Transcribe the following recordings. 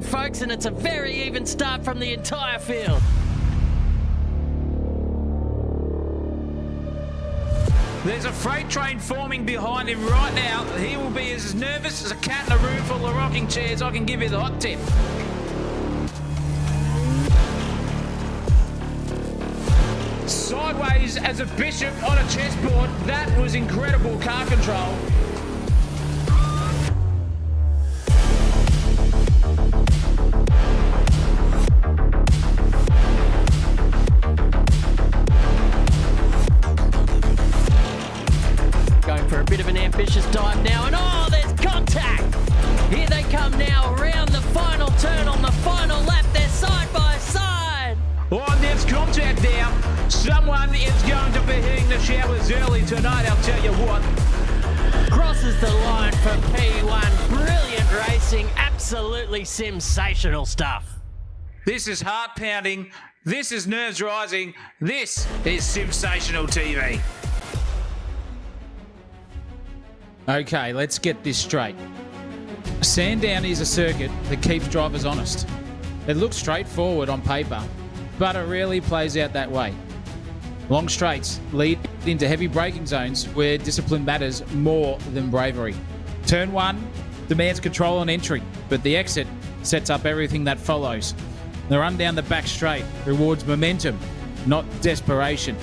Folks, and it's a very even start from the entire field. There's a freight train forming behind him right now. He will be as nervous as a cat in a room full of rocking chairs. I can give you the hot tip. Sideways as a bishop on a chessboard. That was incredible car control. Bit of an ambitious dive now, and oh, there's contact! Here they come now around the final turn on the final lap. They're side by side. Oh, there's contact now. Someone is going to be hitting the showers early tonight, I'll tell you what. Crosses the line for P1. Brilliant racing. Absolutely sensational stuff. This is heart-pounding. This is nerves-rising. This is sensational TV. Okay, let's get this straight. Sandown is a circuit that keeps drivers honest. It looks straightforward on paper, but it rarely plays out that way. Long straights lead into heavy braking zones where discipline matters more than bravery. Turn 1 demands control on entry, but the exit sets up everything that follows. The run down the back straight rewards momentum, not desperation.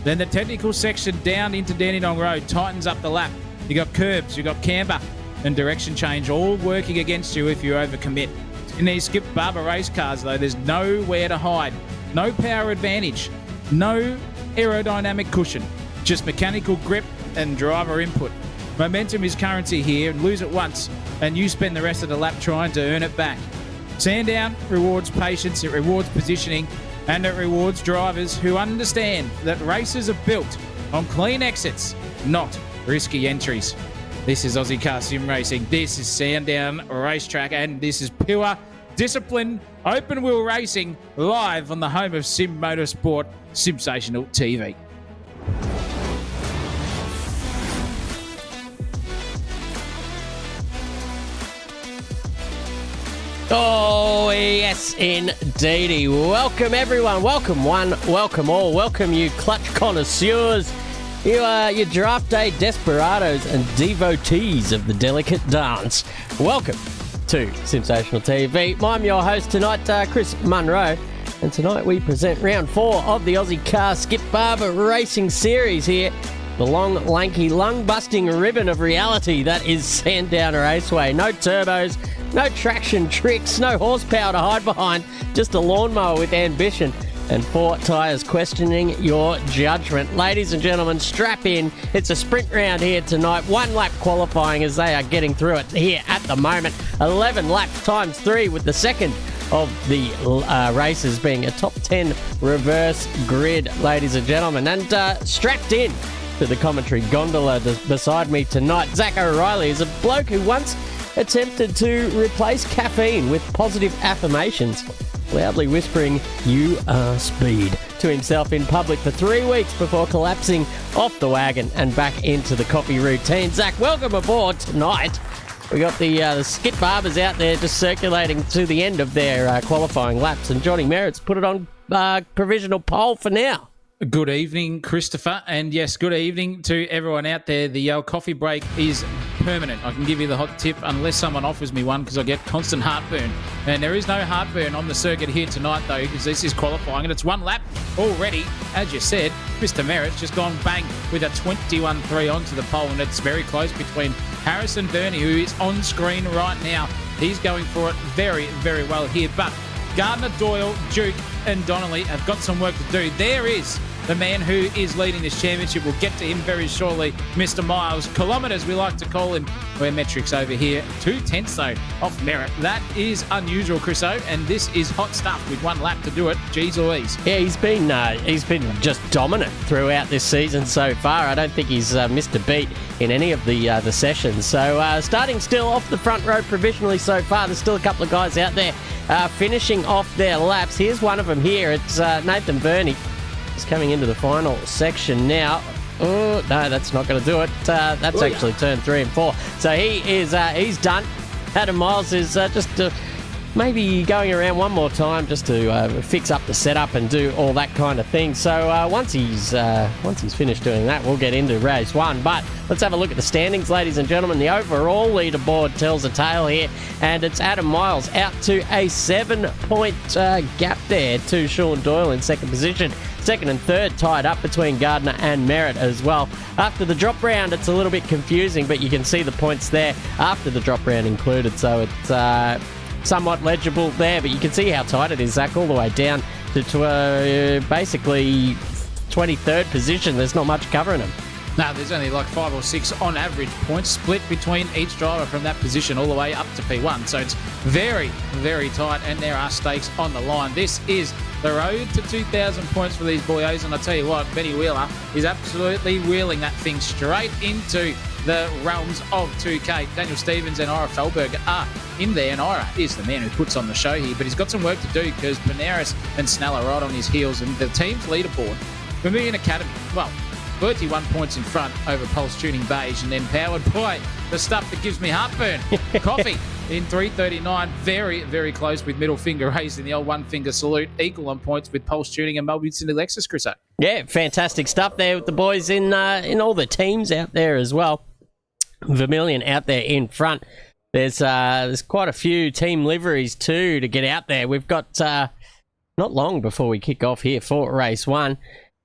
Then the technical section down into Dandenong Road tightens up the lap. You got curbs, you got camber, and direction change all working against you if you overcommit. In these Skip Barber race cars, though, there's nowhere to hide. No power advantage, no aerodynamic cushion, just mechanical grip and driver input. Momentum is currency here, and lose it once, and you spend the rest of the lap trying to earn it back. Sandown rewards patience, it rewards positioning, and it rewards drivers who understand that races are built on clean exits, not risky entries. This is Ozicar Sim Racing. This is Sandown Racetrack, and this is pure discipline open wheel racing live on the home of Sim Motorsport, Sensational TV. Oh, yes, indeedy. Welcome, everyone. Welcome one, welcome all. Welcome, you clutch connoisseurs. You are your draft day desperados and devotees of the delicate dance. Welcome to Sensational TV. I'm your host tonight, Chris Munro. And tonight we present round 4 of the Ozicar Skip Barber Racing Series here. The long, lanky, lung-busting ribbon of reality that is Sandown Raceway. No turbos, no traction tricks, no horsepower to hide behind. Just a lawnmower with ambition. And 4 tyres questioning your judgment. Ladies and gentlemen, strap in. It's a sprint round here tonight. 1 lap qualifying as they are getting through it here at the moment. 11 laps times 3 with the second of the races being a top 10 reverse grid, ladies and gentlemen. And strapped in to the commentary gondola beside me tonight, Zach O'Reilly is a bloke who once attempted to replace caffeine with positive affirmations, loudly whispering, "You are speed," to himself in public for 3 weeks before collapsing off the wagon and back into the coffee routine. Zach, welcome aboard tonight. We got the Skip Barbers out there just circulating to the end of their qualifying laps, and Johnny Merritt's put it on provisional pole for now. Good evening, Christopher, and yes, good evening to everyone out there. The coffee break is permanent. I can give you the hot tip unless someone offers me one, because I get constant heartburn. And there is no heartburn on the circuit here tonight, though, because this is qualifying, and it's 1 lap already. As you said, Mr. Merritt's just gone bang with a 21.3 onto the pole, and it's very close between Harris and Bernie, who is on screen right now. He's going for it very, very well here, but Gardner, Doyle, Duke and Donnelly have got some work to do. There is the man who is leading this championship. We'll get to him very shortly, Mr. Miles. Kilometres, we like to call him. We're metrics over here. 2/10 though off Merritt. That is unusual, Chriso, and this is hot stuff with 1 lap to do it. Jeez Louise. Yeah, he's been just dominant throughout this season so far. I don't think he's missed a beat in any of the sessions. So starting still off the front row provisionally so far. There's still a couple of guys out there finishing off their laps. Here's one of them here. It's Nathan Burney. He's coming into the final section now. Oh, no, that's not going to do it. That's actually turn 3 and 4. So he's done. Adam Miles is just maybe going around one more time just to fix up the setup and do all that kind of thing. So once he's finished doing that, we'll get into race 1. But let's have a look at the standings, ladies and gentlemen. The overall leaderboard tells a tale here, and it's Adam Miles out to a 7-point gap there to Sean Doyle in second position. Second and third tied up between Gardner and Merritt as well. After the drop round, it's a little bit confusing, but you can see the points there after the drop round included, so it's somewhat legible there, but you can see how tight it is, Zach, all the way down to basically 23rd position. There's not much covering them. No, there's only like 5 or 6 on average points split between each driver from that position all the way up to P1. So it's very, very tight, and there are stakes on the line. This is the road to 2,000 points for these boyos, and I tell you what, Benny Wheeler is absolutely wheeling that thing straight into the realms of 2K. Daniel Stevens and Ira Feldberg are in there, and Ira is the man who puts on the show here, but he's got some work to do because Panaris and Snell are right on his heels, and the team's leaderboard, Vermilion Academy, well, 31 points in front over Pulse Tuning Beige, and then powered by the stuff that gives me heartburn, Coffee, in 3:39. Very, very close with middle finger raised in the old one finger salute. Equal on points with Pulse Tuning and Melbourne City Lexus, Chris. Yeah, fantastic stuff there with the boys in all the teams out there as well. Vermilion out there in front. There's quite a few team liveries too to get out there. We've got not long before we kick off here for race 1.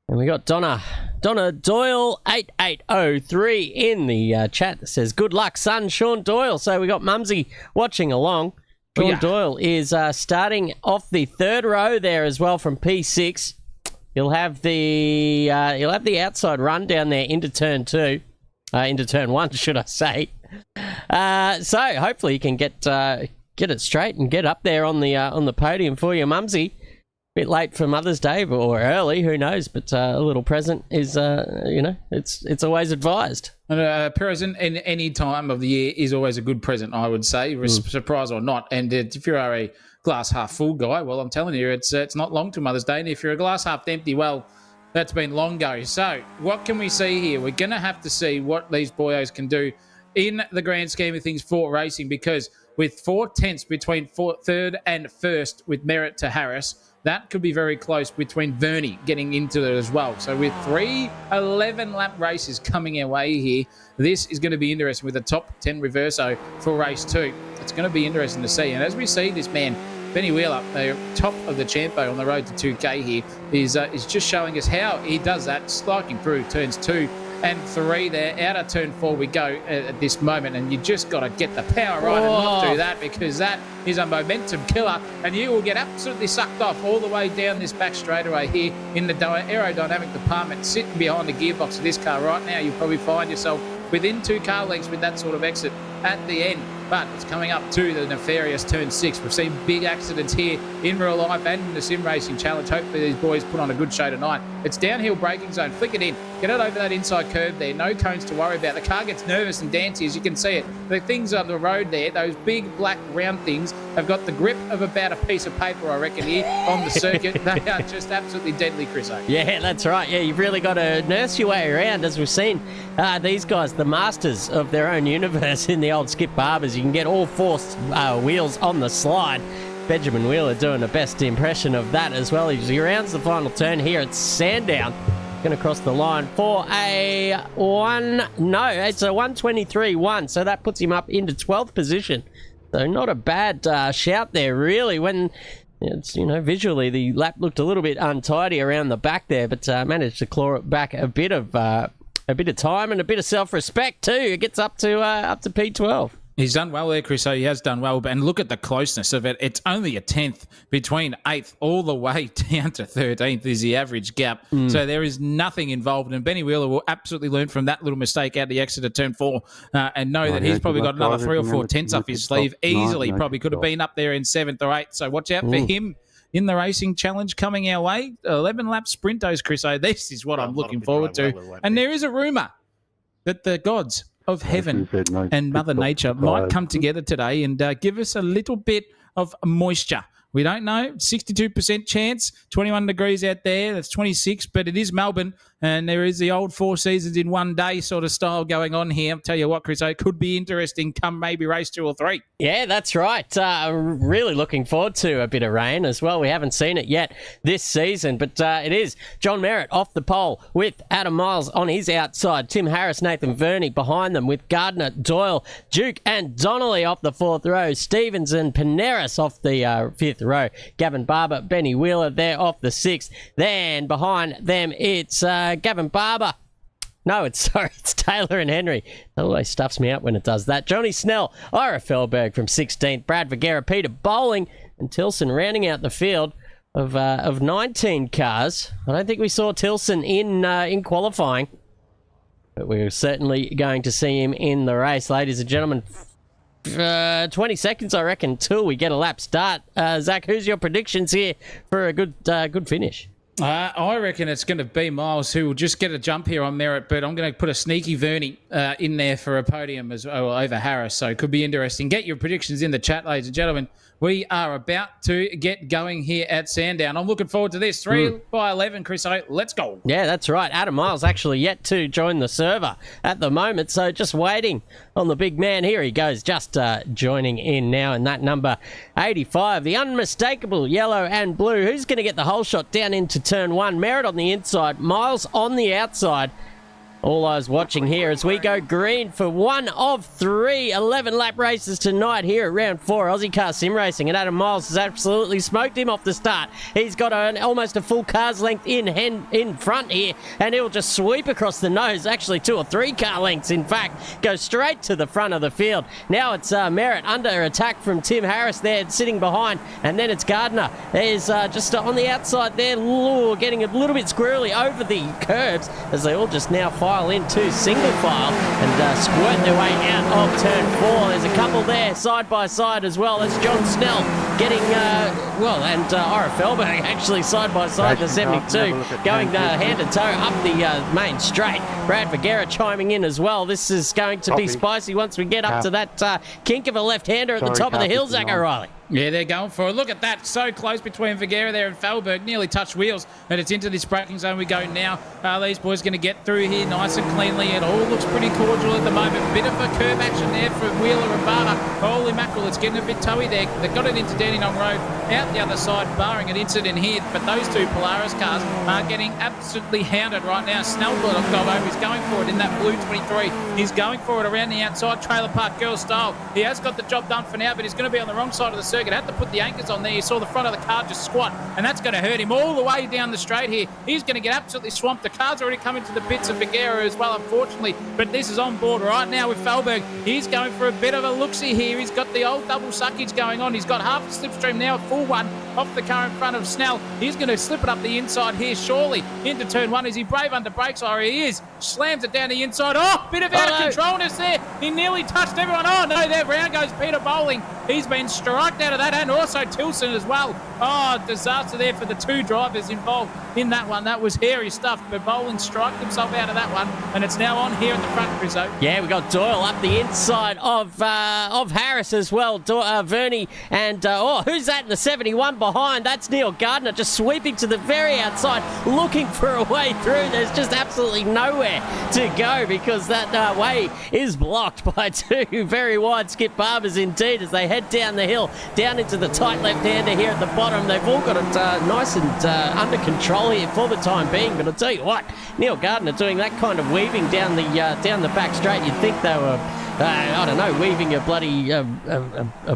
And we got Donna Doyle 8803 in the chat that says, good luck, son, Sean Doyle. So we got Mumsy watching along. Sean Doyle is starting off the third row there as well from P6. He'll have the outside run down there into turn 2. Into turn 1, should I say. So hopefully he can get it straight and get up there on the podium for you, Mumsy. Bit late for Mother's Day or early, who knows? But a little present is, it's always advised. And a present in any time of the year is always a good present, I would say, surprise or not. And if you are a glass half full guy, well, I'm telling you, it's not long to Mother's Day. And if you're a glass half empty, well, that's been long ago. So what can we see here? We're going to have to see what these boyos can do in the grand scheme of things for racing, because with 4/10 between third and first with Merritt to Harris, that could be very close between Verney getting into it as well. So with 3 11-lap races coming our way here, this is going to be interesting with a top 10 reverso for race 2. It's going to be interesting to see. And as we see this man, Benny Wheeler, the top of the Champo on the road to 2K here, is just showing us how he does that, spiking through turns 2 and 3 there. Out of turn 4 we go at this moment, and you just got to get the power right and not do that, because that is a momentum killer, and you will get absolutely sucked off all the way down this back straightaway here in the aerodynamic department. Sitting behind the gearbox of this car right now, you'll probably find yourself within 2 car lengths with that sort of exit at the end. But it's coming up to the nefarious turn 6. We've seen big accidents here in real life and in the sim racing challenge. Hopefully these boys put on a good show tonight. It's downhill braking zone. Flick it in. Get it over that inside curve there. No cones to worry about. The car gets nervous and dancy, as you can see it. The things on the road there, those big black round things, have got the grip of about a piece of paper, I reckon, here on the circuit. They are just absolutely deadly, Chriso. Yeah, that's right. Yeah, you've really got to nurse your way around, as we've seen these guys, the masters of their own universe in the old Skip Barbers. You can get all 4 wheels on the slide. Benjamin Wheeler doing the best impression of that as well. He rounds the final turn here at Sandown. Going to cross the line for it's a 1:23.1, so that puts him up into 12th position. So not a bad shout there, really, when it's, visually the lap looked a little bit untidy around the back there, but managed to claw it back a bit of time and a bit of self-respect too. It gets up to P12. He's done well there, Chris. So he has done well. And look at the closeness of it. It's only a 10th between 8th all the way down to 13th is the average gap. So there is nothing involved. And Benny Wheeler will absolutely learn from that little mistake out the exit of turn 4 and know that he's probably got another 3 or 4 tenths up his sleeve. Easily probably could have been up there in 7th or 8th. So watch out for him in the racing challenge coming our way. 11-lap sprintos, Chris. So this is what I'm looking forward to. And there is a rumour that the gods of heaven and Mother Nature might come together today and give us a little bit of moisture. We don't know. 62% chance, 21 degrees out there. That's 26, but it is Melbourne, and there is the old 4 seasons in one day sort of style going on here. I'll tell you what, Chris, it could be interesting come maybe race 2 or 3. Yeah, that's right. Really looking forward to a bit of rain as well. We haven't seen it yet this season, but it is John Merritt off the pole with Adam Miles on his outside. Tim Harris, Nathan Verney behind them with Gardner, Doyle, Duke and Donnelly off the 4th row. Stevens and Paneras off the 5th row. Gavin Barber, Benny Wheeler there off the 6th. Then behind them it's Gavin Barber. No, it's Taylor and Henry. It always stuffs me up when it does that. Johnny Snell, Ira Felberg from 16th. Brad Vergara, Peter Bowling and Tilson rounding out the field of 19 cars. I don't think we saw Tilson in qualifying, but we're certainly going to see him in the race, ladies and gentlemen. 20 seconds, I reckon, till we get a lap start. Zach, who's your predictions here for a good finish? I reckon it's going to be Miles who will just get a jump here on Merritt, but I'm going to put a sneaky Verney in there for a podium as well over Harris, so it could be interesting. Get your predictions in the chat, ladies and gentlemen. We are about to get going here at Sandown. I'm looking forward to this. 3 by 11, Chris. Let's go. Yeah, that's right. Adam Miles actually yet to join the server at the moment, so just waiting on the big man. Here he goes, just joining in now in that number 85. The unmistakable yellow and blue. Who's going to get the whole shot down into turn 1? Merritt on the inside, Miles on the outside. All eyes watching here as we go green for one of 3 11-lap races tonight here at round 4. Ozicar Sim Racing, and Adam Miles has absolutely smoked him off the start. He's got almost a full car's length in front here, and he'll just sweep across the nose. Actually 2 or 3 car lengths, in fact, go straight to the front of the field. Now it's Merritt under attack from Tim Harris there, sitting behind, and then it's Gardner. There's just on the outside there, getting a little bit squirrely over the curbs as they all just now file into single file and squirt their way out of turn 4. There's a couple there side by side as well. That's John Snell getting and Ira Felberg actually side by side, the 72 going hand to toe up the main straight. Brad Vergara chiming in as well. This is going to be spicy once we get up to that kink of a left-hander at the top of the hill, Zach O'Reilly. Yeah, they're going for it. Look at that. So close between Vergara there and Felberg. Nearly touched wheels. And it's into this braking zone we go now. These boys going to get through here nice and cleanly. It all looks pretty cordial at the moment. Bit of a curb action there for Wheeler and Barber. Holy mackerel, it's getting a bit toey there. They've got it into Dandenong Road. Out the other side, barring an incident here. But those 2 Polaris cars are getting absolutely hounded right now. Snell got over. He's going for it in that blue 23. He's going for it around the outside, trailer park girl style. He has got the job done for now, but he's going to be on the wrong side of the circuit. Had to put the anchors on there. You saw the front of the car just squat, and that's going to hurt him all the way down the straight here. He's going to get absolutely swamped. The car's already coming to the bits of Vergara as well, unfortunately, but this is on board right now with Felberg. He's going for a bit of a look-see here. He's got the old double suckage going on. He's got half a slipstream now, a full one off the car in front of Snell. He's going to slip it up the inside here, surely into turn 1. Is he brave under brakes? Oh, he is. Slams it down the inside. Oh, bit of out of controlness there. He nearly touched everyone. Oh, no, there round goes Peter Bowling. He's been striked out of that, and also Tilson as well. Oh, disaster there for the 2 drivers involved in that one. That was hairy stuff, but Bowling striked himself out of that one, and it's now on here at the front, Chriso. Yeah, we got Doyle up the inside of Harris as well. Verney and who's that in the 71 behind? That's Neil Gardner just sweeping to the very outside, looking for a way through. There's just absolutely nowhere to go because that way is blocked by 2 very wide Skip Barbers indeed as they head down the hill, down into the tight left-hander here at the bottom. They've all got it nice and under control here for the time being, but I'll tell you what, Neil Gardner doing that kind of weaving down the back straight, you'd think they were I don't know, weaving a bloody a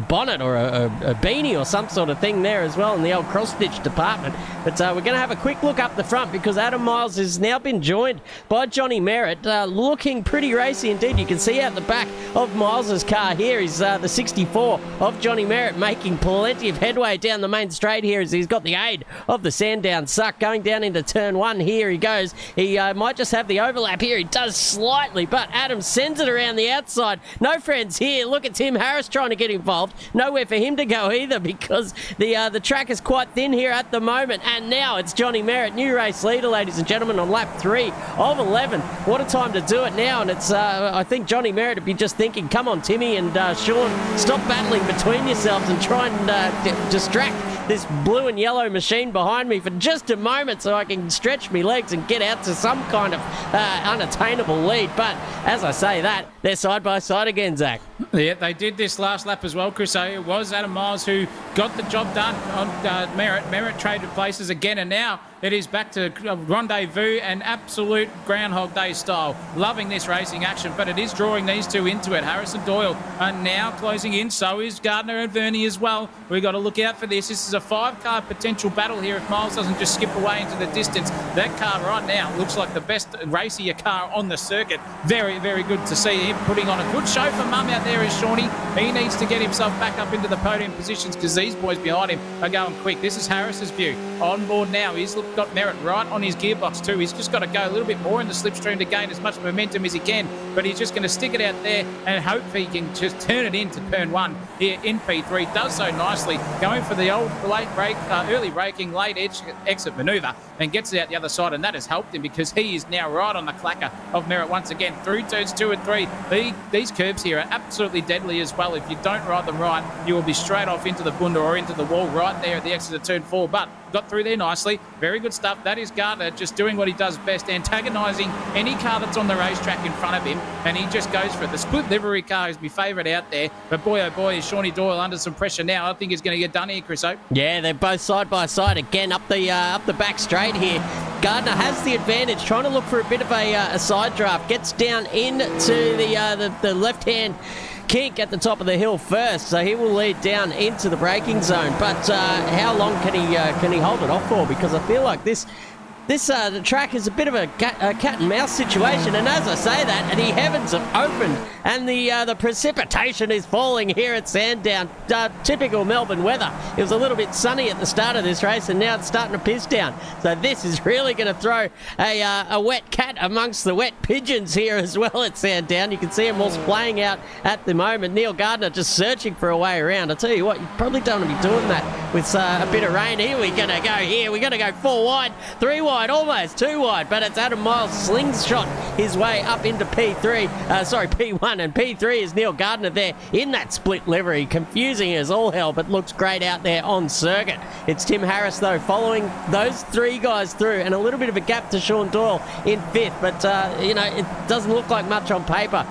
bonnet or a beanie or some sort of thing there as well in the old cross-stitch department. But we're going to have a quick look up the front because Adam Miles has now been joined by Johnny Merritt, looking pretty racy indeed. You can see out the back of Miles's car here is the 64 of Johnny Merritt making plenty of headway down the main straight here as he's got the aid of the Sandown suck going down into turn 1. Here he goes. He might just have the overlap here. He does slightly, but Adam sends it around the outside. No friends here. Look at Tim Harris trying to get involved. Nowhere for him to go either because the track is quite thin here at the moment. And now it's Johnny Merritt, new race leader, ladies and gentlemen, on lap 3 of 11. What a time to do it now. And it's I think Johnny Merritt would be just thinking, come on, Timmy and Sean, stop battling between yourselves and try and distract this blue and yellow machine behind me for just a moment so I can stretch my legs and get out to some kind of unattainable lead. But as I say that, they're side by side again, Zach. Yeah, they did this last lap as well, Chris. So it was Adam Miles who got the job done on Merritt. Merritt traded places again, and now it is back to rendezvous and absolute Groundhog Day style. Loving this racing action, but it is drawing these two into it. Harris and Doyle are now closing in. So is Gardner and Verney as well. We've got to look out for this. This is a 5-car potential battle here if Miles doesn't just skip away into the distance. That car right now looks like the best racier car on the circuit. Very, very good to see him putting on a good show for Mum out there is Shawnee. He needs to get himself back up into the podium positions because these boys behind him are going quick. This is Harris's view. On board now. He's got Merritt right on his gearbox too. He's just got to go a little bit more in the slipstream to gain as much momentum as he can, but he's just going to stick it out there and hope he can just turn it into turn 1 here in P3. Does so nicely, going for the old late break, early braking, late exit manoeuvre, and gets it out the other side, and that has helped him because he is now right on the clacker of Merritt once again through turns 2 and 3. These curbs here are absolutely deadly as well. If you don't ride them right, you will be straight off into the bunda or into the wall right there at the exit of turn 4, but got through there nicely. Very good stuff. That is Gardner just doing what he does best, antagonising any car that's on the racetrack in front of him, and he just goes for it. The split livery car is my favourite out there, but boy oh boy is Shawnee Doyle under some pressure now. I think he's going to get done here, Chris O. Yeah, they're both side by side again up the back straight here. Gardner has the advantage, trying to look for a bit of a side draft. Gets down into the left-hand kink at the top of the hill first, so he will lead down into the braking zone. But how long can he hold it off for? Because I feel like this the track is a bit of a cat and mouse situation, and as I say that, the heavens have opened and the precipitation is falling here at Sandown. Typical Melbourne weather. It was a little bit sunny at the start of this race, and now it's starting to piss down. So this is really going to throw a wet cat amongst the wet pigeons here as well at Sandown. You can see them all splaying out at the moment. Neil Gardner just searching for a way around. I tell you what, you probably don't want to be doing that with a bit of rain. Here we're going to go here. We're going to go 4 wide, 3 wide. Almost 2 wide, but it's Adam Miles slingshot his way up into P1, and P3 is Neil Gardner there in that split livery, confusing as all hell, but looks great out there on circuit. It's Tim Harris though following those 3 guys through, and a little bit of a gap to Sean Doyle in 5th, but it doesn't look like much on paper.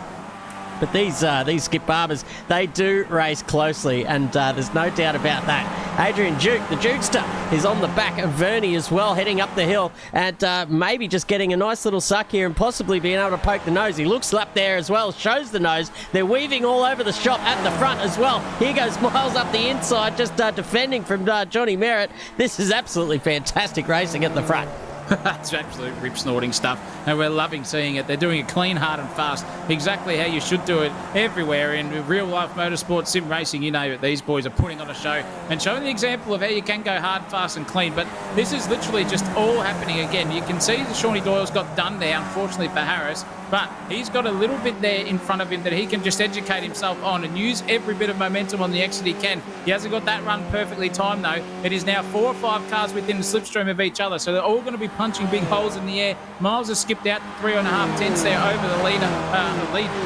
But these Skip Barbers, they do race closely, and there's no doubt about that. Adrian Duke, the Dukester, is on the back of Verney as well, heading up the hill, and maybe just getting a nice little suck here and possibly being able to poke the nose. He looks up there as well, shows the nose. They're weaving all over the shop at the front as well. Here goes Miles up the inside, just defending from Johnny Merritt. This is absolutely fantastic racing at the front. It's absolute rip-snorting stuff, and we're loving seeing it. They're doing it clean, hard and fast, exactly how you should do it everywhere in real-life motorsport, sim racing, you name it. These boys are putting on a show and showing the example of how you can go hard, fast and clean, but this is literally just all happening again. You can see that Shawnee Doyle's got done there, unfortunately for Harris, but he's got a little bit there in front of him that he can just educate himself on and use every bit of momentum on the exit he can. He hasn't got that run perfectly timed though. It is now 4 or 5 cars within the slipstream of each other, so they're all going to be punching big holes in the air. Miles has skipped out 3.5 tenths there over the lead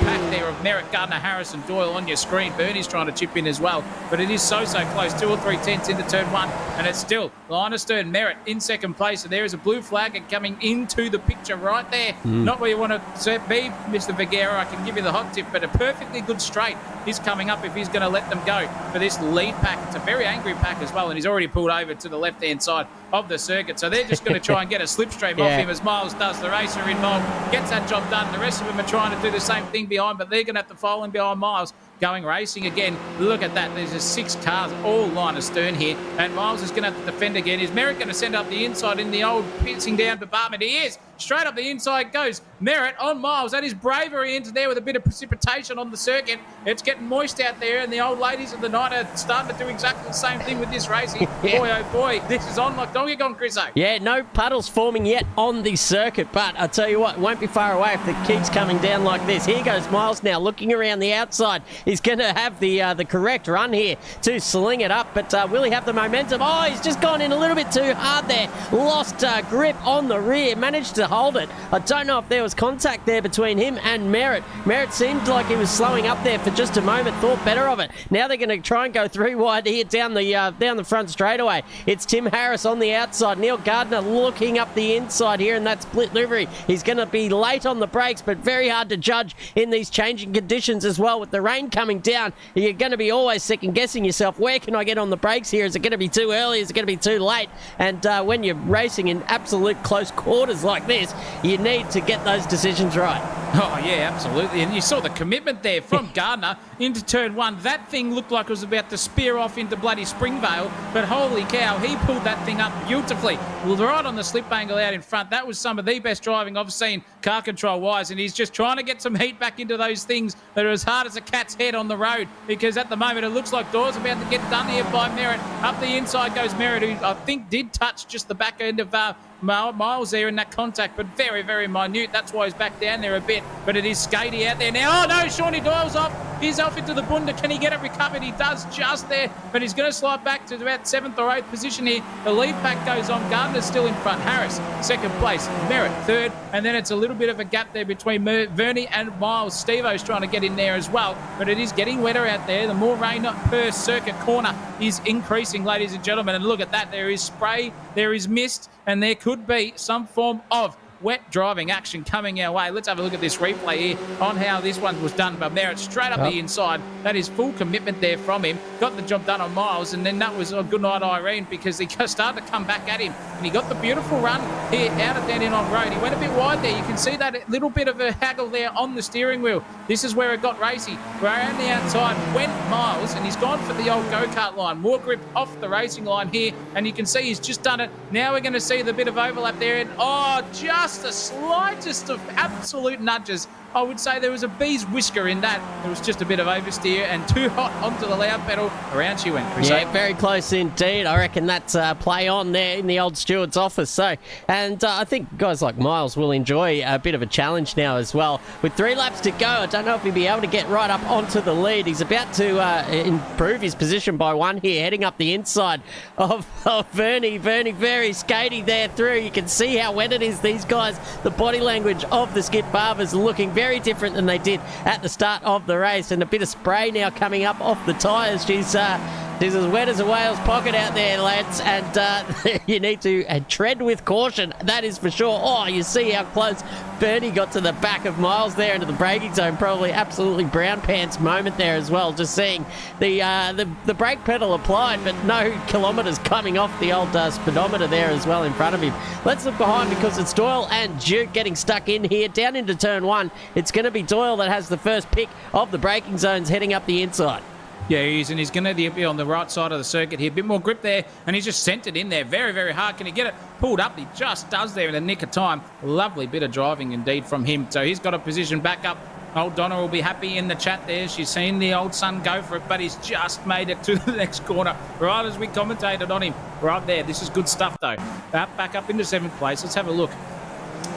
pack there of Merritt, Gardner, Harris and Doyle on your screen. Bernie's trying to chip in as well, but it is so close, 2 or 3 tenths into turn 1, and it's still Linus Stern, Merritt in second place, and there is a blue flag coming into the picture right there. Not where you want to be, Mr. Vergara. I can give you the hot tip, but a perfectly good straight is coming up if he's going to let them go for this lead pack. It's a very angry pack as well, and he's already pulled over to the left-hand side of the circuit, so they're just going to try and get get a slipstream off him as Miles does. The racer involved gets that job done. The rest of them are trying to do the same thing behind, but they're going to have to follow in behind Miles. Going racing again. Look at that. There's just 6 cars all line astern here. And Miles is going to have to defend again. Is Merritt going to send up the inside in the old pissing down department? He is. Straight up the inside goes Merritt on Miles. That is bravery into there with a bit of precipitation on the circuit. It's getting moist out there, and the old ladies of the night are starting to do exactly the same thing with this racing. Boy, oh boy, this is on like dog. Get on, Chriso. Yeah, no puddles forming yet on the circuit, but I tell you what, it won't be far away if it keeps coming down like this. Here goes Miles now, looking around the outside. He's going to have the correct run here to sling it up, but will he have the momentum? Oh, he's just gone in a little bit too hard there. Lost grip on the rear, managed to hold it. I don't know if there was contact there between him and Merritt. Merritt seemed like he was slowing up there for just a moment, thought better of it. Now they're going to try and go through wide here down the front straightaway. It's Tim Harris on the outside. Neil Gardner looking up the inside here in that split livery. He's going to be late on the brakes, but very hard to judge in these changing conditions as well. With the rain coming down, you're going to be always second guessing yourself. Where can I get on the brakes here? Is it going to be too early? Is it going to be too late? And when you're racing in absolute close quarters like this, you need to get those decisions right. Oh, yeah, absolutely. And you saw the commitment there from Gardner into turn 1. That thing looked like it was about to spear off into bloody Springvale, but holy cow, he pulled that thing up beautifully. Well, right on the slip angle out in front. That was some of the best driving I've seen car control-wise, and he's just trying to get some heat back into those things that are as hard as a cat's head on the road, because at the moment it looks like Door's about to get done here by Merritt. Up the inside goes Merritt, who I think did touch just the back end of Miles there in that contact, but very, very minute. That's why he's back down there a bit, but it is skatey out there now. Oh no, Shawnee Doyle's off. He's off into the bunda. Can he get it recovered? He does just there, but he's going to slide back to about 7th or 8th position here. The lead pack goes on. Gardner's still in front. Harris, 2nd place. Merritt, 3rd, and then it's a little bit of a gap there between Vernie and Miles. Steve-O's trying to get in there as well, but it is getting wetter out there. The more rain per circuit corner is increasing, ladies and gentlemen, and look at that. There is spray, there is mist, and there could be some form of wet driving action coming our way. Let's have a look at this replay here on how this one was done by Merritt. Straight up the inside. That is full commitment there from him. Got the job done on Miles, and then that was a good night, Irene, because he started to come back at him, and he got the beautiful run here out of down in on road. He went a bit wide there. You can see that little bit of a haggle there on the steering wheel. This is where it got racy. We're around the outside went Miles, and he's gone for the old go-kart line. More grip off the racing line here, and you can see he's just done it. Now we're going to see the bit of overlap there, and just the slightest of absolute nudges. I would say there was a bee's whisker in that. There was just a bit of oversteer and too hot onto the loud pedal. Around she went, Chris. Yeah, very close indeed. I reckon that's play on there in the old steward's office. So, and I think guys like Miles will enjoy a bit of a challenge now as well. With 3 laps to go, I don't know if he'll be able to get right up onto the lead. He's about to improve his position by 1 here, heading up the inside of Vernie. Vernie very skatey there through. You can see how wet it is. These guys, the body language of the Skip Barbers looking very different than they did at the start of the race, and a bit of spray now coming up off the tyres. She's as wet as a whale's pocket out there, lads, and you need to tread with caution, that is for sure. Oh, you see how close Bernie got to the back of Miles there into the braking zone. Probably absolutely brown pants moment there as well, just seeing the brake pedal applied, but no kilometres coming off the old speedometer there as well in front of him. Let's look behind, because it's Doyle and Duke getting stuck in here down into turn 1. It's going to be Doyle that has the first pick of the braking zones heading up the inside. Yeah, he is, and he's going to be on the right side of the circuit here. A bit more grip there, and he's just sent it in there very, very hard. Can he get it pulled up? He just does there in the nick of time. Lovely bit of driving indeed from him. So he's got a position back up. Old Donna will be happy in the chat there. She's seen the old son go for it, but he's just made it to the next corner right as we commentated on him. Right there. This is good stuff, though. Back up into 7th place. Let's have a look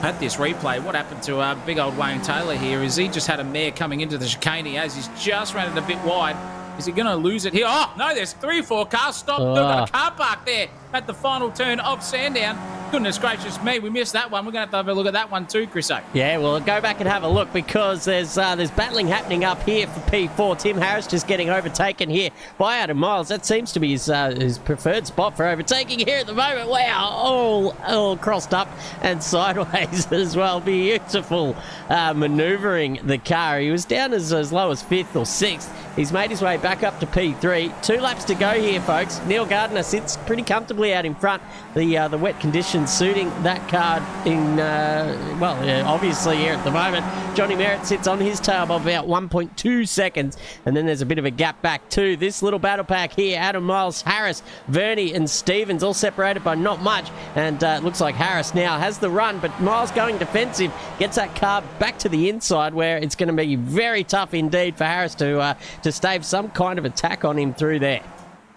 at this replay. What happened to big old Wayne Taylor here is he just had a mare coming into the chicane. He's just ran it a bit wide. Is he going to lose it here? Oh, no, there's 3 or 4 cars stopped. They've got a car park there at the final turn of Sandown. Goodness gracious me, we missed that one. We're going to have a look at that one too, Chriso. Yeah, well, go back and have a look, because there's battling happening up here for P4. Tim Harris just getting overtaken here by Adam Miles. That seems to be his preferred spot for overtaking here at the moment. Wow, all crossed up and sideways as well. Beautiful manoeuvring the car. He was down as low as 5th or 6th. He's made his way back up to P3. 2 laps to go here, folks. Neil Gardner sits pretty comfortably out in front. The wet conditions suiting that car in, obviously here at the moment. Johnny Merritt sits on his tail by about 1.2 seconds. And then there's a bit of a gap back too. This little battle pack here, Adam Miles, Harris, Verney and Stevens all separated by not much. And it looks like Harris now has the run, but Miles going defensive, gets that car back to the inside where it's going to be very tough indeed for Harris to stave some kind of attack on him through there.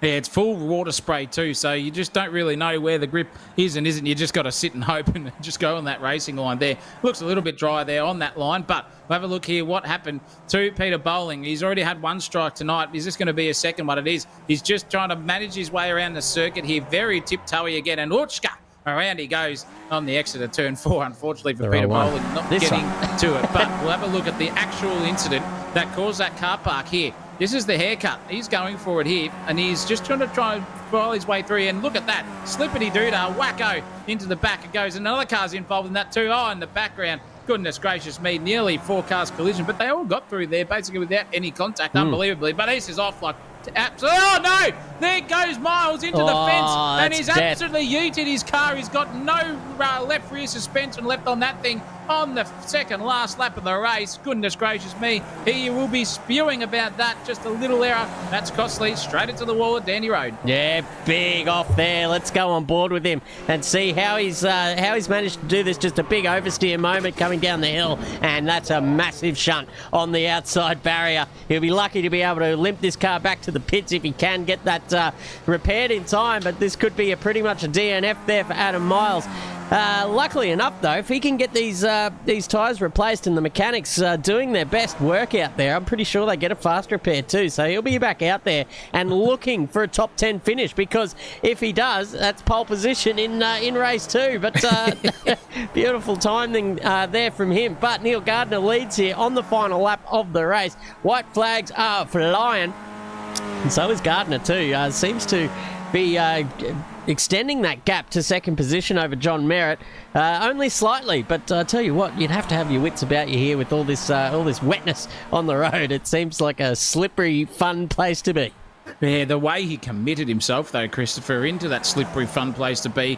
Yeah, it's full water spray too, so you just don't really know where the grip is and isn't. You just got to sit and hope and just go on that racing line there. Looks a little bit dry there on that line, but we'll have a look here what happened to Peter Bowling. He's already had 1 strike tonight. Is this going to be a second one? It is. He's just trying to manage his way around the circuit here. Very tiptoey again, and Ozicar, around he goes on the exit of turn 4, unfortunately for Peter Bowling, not getting to it. But we'll have a look at the actual incident that caused that car park here. This is the haircut. He's going for it here, and he's just trying to file his way through. And look at that. Slippity-doodah, wacko, into the back it goes. Another car's involved in that too. Oh, in the background. Goodness gracious me, nearly 4 cars collision, but they all got through there basically without any contact, unbelievably. But this is off like... Oh, no! There goes Miles into the fence, and he's absolutely yeeted his car. He's got no left rear suspension left on that thing on the second last lap of the race. Goodness gracious me. He will be spewing about that. Just a little error. That's costly. Straight into the wall at Dandy Road. Yeah, big off there. Let's go on board with him and see how he's managed to do this. Just a big oversteer moment coming down the hill, and that's a massive shunt on the outside barrier. He'll be lucky to be able to limp this car back to the pits if he can get that repaired in time, but this could be pretty much a DNF there for Adam Miles. Luckily enough, though, if he can get these tyres replaced and the mechanics doing their best work out there, I'm pretty sure they get a fast repair too. So he'll be back out there and looking for a top 10 finish, because if he does, that's pole position in race 2. But beautiful timing there from him. But Neil Gardner leads here on the final lap of the race. White flags are flying. And so is Gardner too. Seems to be extending that gap to second position over John Merritt, only slightly. But I tell you what, you'd have to have your wits about you here with all this wetness on the road. It seems like a slippery, fun place to be. Yeah, the way he committed himself, though, Christopher, into that slippery, fun place to be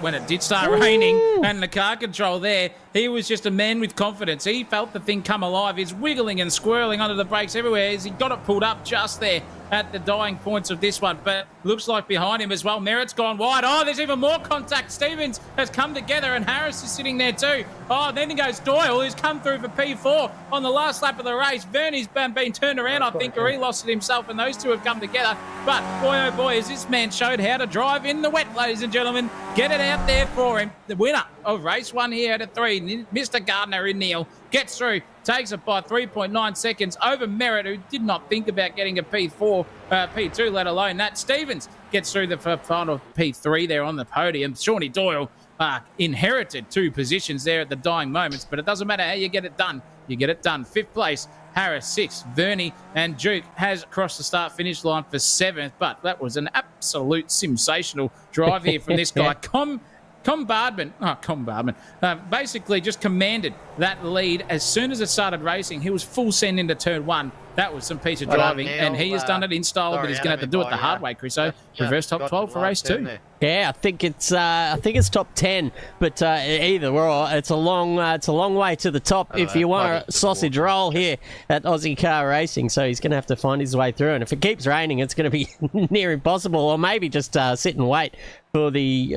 when it did start raining and the car control there, he was just a man with confidence. He felt the thing come alive. He's wiggling and swirling under the brakes everywhere as he got it pulled up just there at the dying points of this one. But looks like behind him as well, Merritt's gone wide. Oh, there's even more contact. Stevens has come together and Harris is sitting there too. Oh, then he goes Doyle, who's come through for P4 on the last lap of the race. Verney's been turned around, I think, or he lost it himself, and those two have come together. But boy, oh boy, has this man showed how to drive in the wet, ladies and gentlemen. Get it out there for him. The winner of race 1 here out of 3, Mr. Gardner in Neil, gets through, takes it by 3.9 seconds over Merritt, who did not think about getting a P2, let alone that. Stevens gets through the final P3 there on the podium. Shawnee Doyle inherited 2 positions there at the dying moments, but it doesn't matter how you get it done. You get it done. 5th place, Harris 6th, Verney and Duke has crossed the start-finish line for 7th, but that was an absolute sensational drive here from this guy. Bombardment, basically just commanded that lead. As soon as it started racing, he was full send into turn 1. That was some piece of driving, and he has done it in style, but he's going to have to do it the hard way, Chris. So reverse top 12 for race 2. Yeah, I think it's top 10, but either or, it's a long way to the top if you want a sausage roll here at Ozicar Racing. So he's going to have to find his way through, and if it keeps raining, it's going to be near impossible, or maybe just sit and wait for the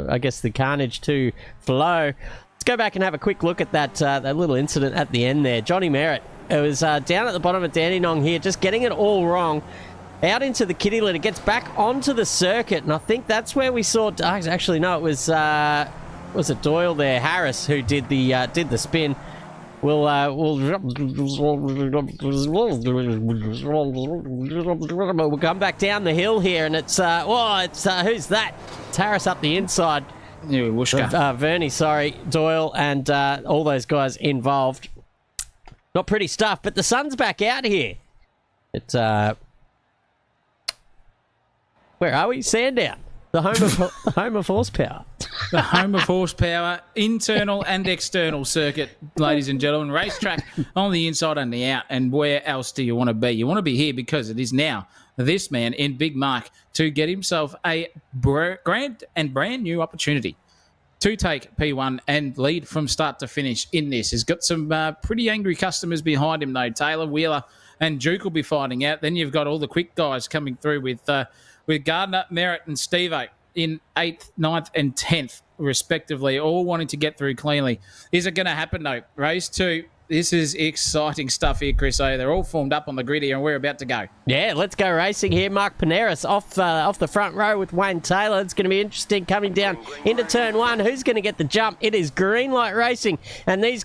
I guess the carnage to flow. Let's go back and have a quick look at that little incident at the end there. Johnny Merritt, it was down at the bottom of Dandenong here, just getting it all wrong. Out into the kitty litter, gets back onto the circuit, and I think that's where we saw... Actually, no, it was it Doyle there, Harris, who did the spin. We'll come back down the hill here, and it's who's that? It's Harris up the inside. Yeah, Verney, sorry, Doyle, and all those guys involved. Not pretty stuff, but the sun's back out here. It's where are we? Sandown. The home of horsepower. The home of horsepower, internal and external circuit, ladies and gentlemen. Racetrack on the inside and the out. And where else do you want to be? You want to be here because it is now this man in Big Mark to get himself a brand new opportunity to take P1 and lead from start to finish in this. He's got some pretty angry customers behind him, though. Taylor, Wheeler and Duke will be fighting out. Then you've got all the quick guys coming through with Gardner, Merritt and Steve-O in 8th, 9th and 10th, respectively, all wanting to get through cleanly. Is it going to happen, though? Race 2. This is exciting stuff here, Chris. They're all formed up on the grid here, and we're about to go. Yeah, let's go racing here. Mark Paneras off the front row with Wayne Taylor. It's going to be interesting coming down into turn 1. Who's going to get the jump? It is green light racing, and these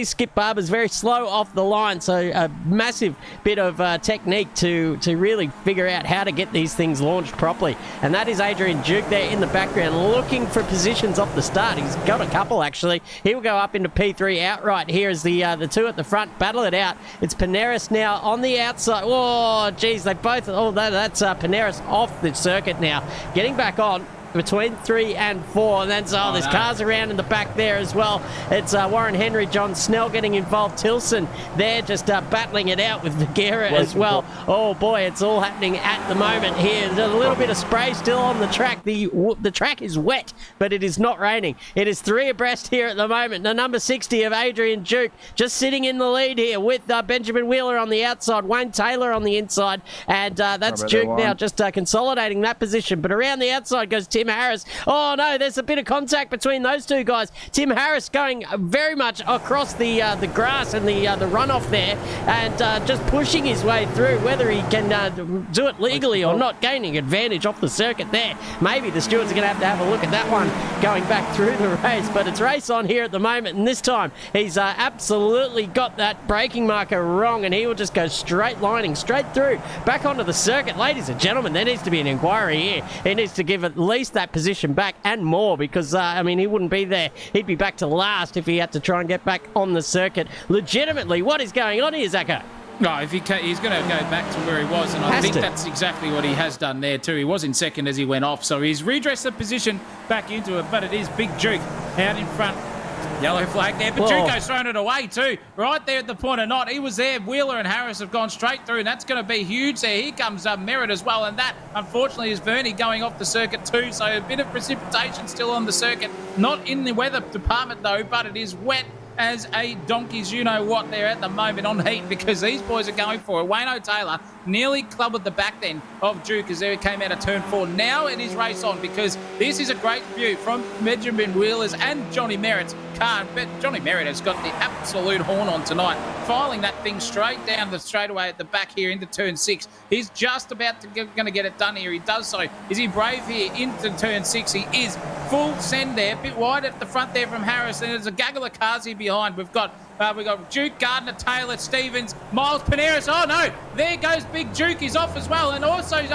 Skip Barbers very slow off the line, so a massive bit of technique to really figure out how to get these things launched properly. And that is Adrian Duke there in the background looking for positions off the start. He's got a couple, actually. He will go up into P3 outright here as the two at the front battle it out. It's Paneras now on the outside. Oh, geez, they both... Oh, that's Paneras off the circuit now. Getting back on between 3 and 4, and then there's cars around in the back there as well. It's Warren Henry, John Snell getting involved. Tilson there just battling it out with Noguera as well. Oh boy, it's all happening at the moment here. There's a little bit of spray still on the track. The track is wet, but it is not raining. It is 3 abreast here at the moment. The number 60 of Adrian Duke just sitting in the lead here with Benjamin Wheeler on the outside, Wayne Taylor on the inside, and that's Duke now just consolidating that position. But around the outside goes Tim Harris. Oh no, there's a bit of contact between those two guys. Tim Harris going very much across the grass and the runoff there, and just pushing his way through. Whether he can do it legally or not, gaining advantage off the circuit there. Maybe the stewards are going to have a look at that one going back through the race, but it's race on here at the moment, and this time he's absolutely got that braking marker wrong, and he will just go straight lining straight through back onto the circuit. Ladies and gentlemen, there needs to be an inquiry here. He needs to give at least that position back and more, because he wouldn't be there. He'd be back to last if he had to try and get back on the circuit legitimately. What is going on here, Zacko? No, if he can, he's going to go back to where he was, and I think that's exactly what he has done there too. He was in second as he went off, so he's redressed the position back into it, but it is Big Duke out in front. Yellow flag there, but Duke's thrown it away too. Right there at the point of knot. He was there. Wheeler and Harris have gone straight through, and that's going to be huge there. Here comes Merritt as well, and that, unfortunately, is Vernie going off the circuit too. So a bit of precipitation still on the circuit. Not in the weather department, though, but it is wet as a donkey's you-know-what there at the moment on heat, because these boys are going for it. Wayne O'Taylor nearly clubbed at the back then of Duke as there came out of turn 4. Now it is race on, because this is a great view from Benjamin Wheeler's and Johnny Merritt's car. But Johnny Merritt has got the absolute horn on tonight, filing that thing straight down the straightaway at the back here into turn 6. He's just about to going to get it done here. He does so. Is he brave here into turn 6? He is. Full send there, a bit wide at the front there from Harris, and there's a gaggle of cars here behind. We've got Duke, Gardner, Taylor, Stevens, Miles, Paneras. Oh no, there goes Big Duke. He's off as well, and also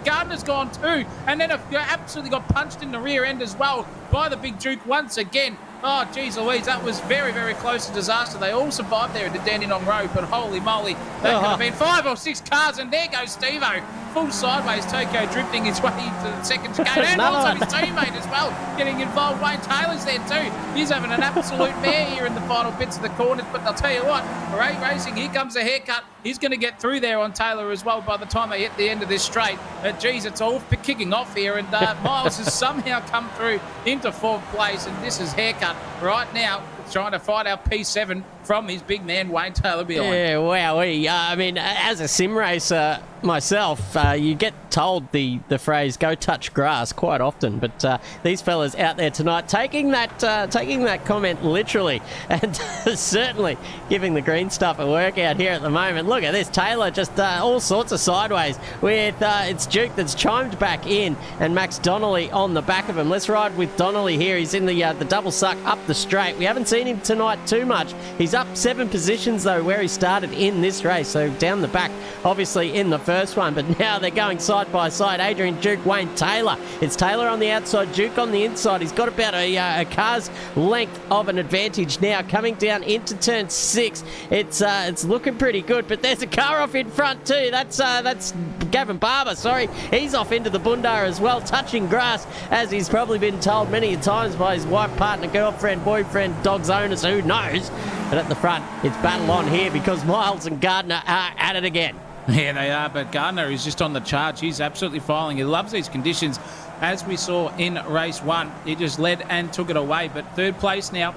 Gardner's gone too, and then absolutely got punched in the rear end as well by the Big Duke once again. Oh, geez Louise, that was very, very close to disaster. They all survived there at the Dandenong Road, but holy moly, that could have been 5 or 6 cars, and there goes Steve-O. Full sideways, Tokyo drifting his way into the second chicane, and also his teammate as well getting involved. Wayne Taylor's there too. He's having an absolute mare here in the final bits of the corners, but I'll tell you what, Ray Racing, here comes a haircut. He's going to get through there on Taylor as well by the time they hit the end of this straight. Geez, it's all kicking off here, and Miles has somehow come through into 4th place, and this is haircut right now, trying to fight our P7 from his big man Wayne Taylor behind. Yeah, wow. As a sim racer myself, you get told the phrase "go touch grass" quite often, but these fellas out there tonight taking that comment literally, and certainly giving the green stuff a work out here at the moment. Look at this, Taylor just all sorts of sideways with it's Duke that's chimed back in, and Max Donnelly on the back of him. Let's ride with Donnelly here. He's in the double suck up the straight. We haven't seen seen him tonight too much. He's up 7 positions, though, where he started in this race. So down the back, obviously, in the first one. But now they're going side by side. Adrian Duke, Wayne Taylor. It's Taylor on the outside, Duke on the inside. He's got about a car's length of an advantage now. Coming down into turn 6. It's looking pretty good. But there's a car off in front too. That's Gavin Barber, sorry. He's off into the bundar as well, touching grass, as he's probably been told many times by his wife, partner, girlfriend, boyfriend, dog's owners, who knows. But at the front, it's battle on here because Miles and Gardner are at it again. Yeah, they are, but Gardner is just on the charge. He's absolutely filing. He loves these conditions. As we saw in race 1, he just led and took it away. But third place now,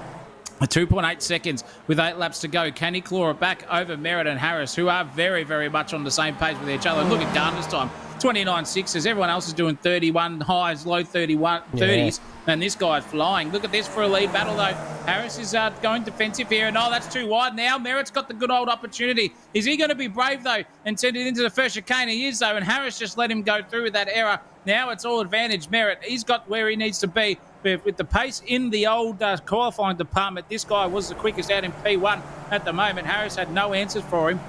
2.8 seconds with 8 laps to go. Can he claw it back over Merritt and Harris, who are very, very much on the same page with each other? Look at Gardner's time. 29.6s. Everyone else is doing 31 highs, low 30s, and this guy's flying. Look at this for a lead battle, though. Harris is going defensive here, and that's too wide now. Merritt's got the good old opportunity. Is he going to be brave, though, and send it into the first chicane? He is, though, and Harris just let him go through with that error. Now it's all advantage Merritt. He's got where he needs to be. But with the pace in the old qualifying department, this guy was the quickest out in P1 at the moment. Harris had no answers for him.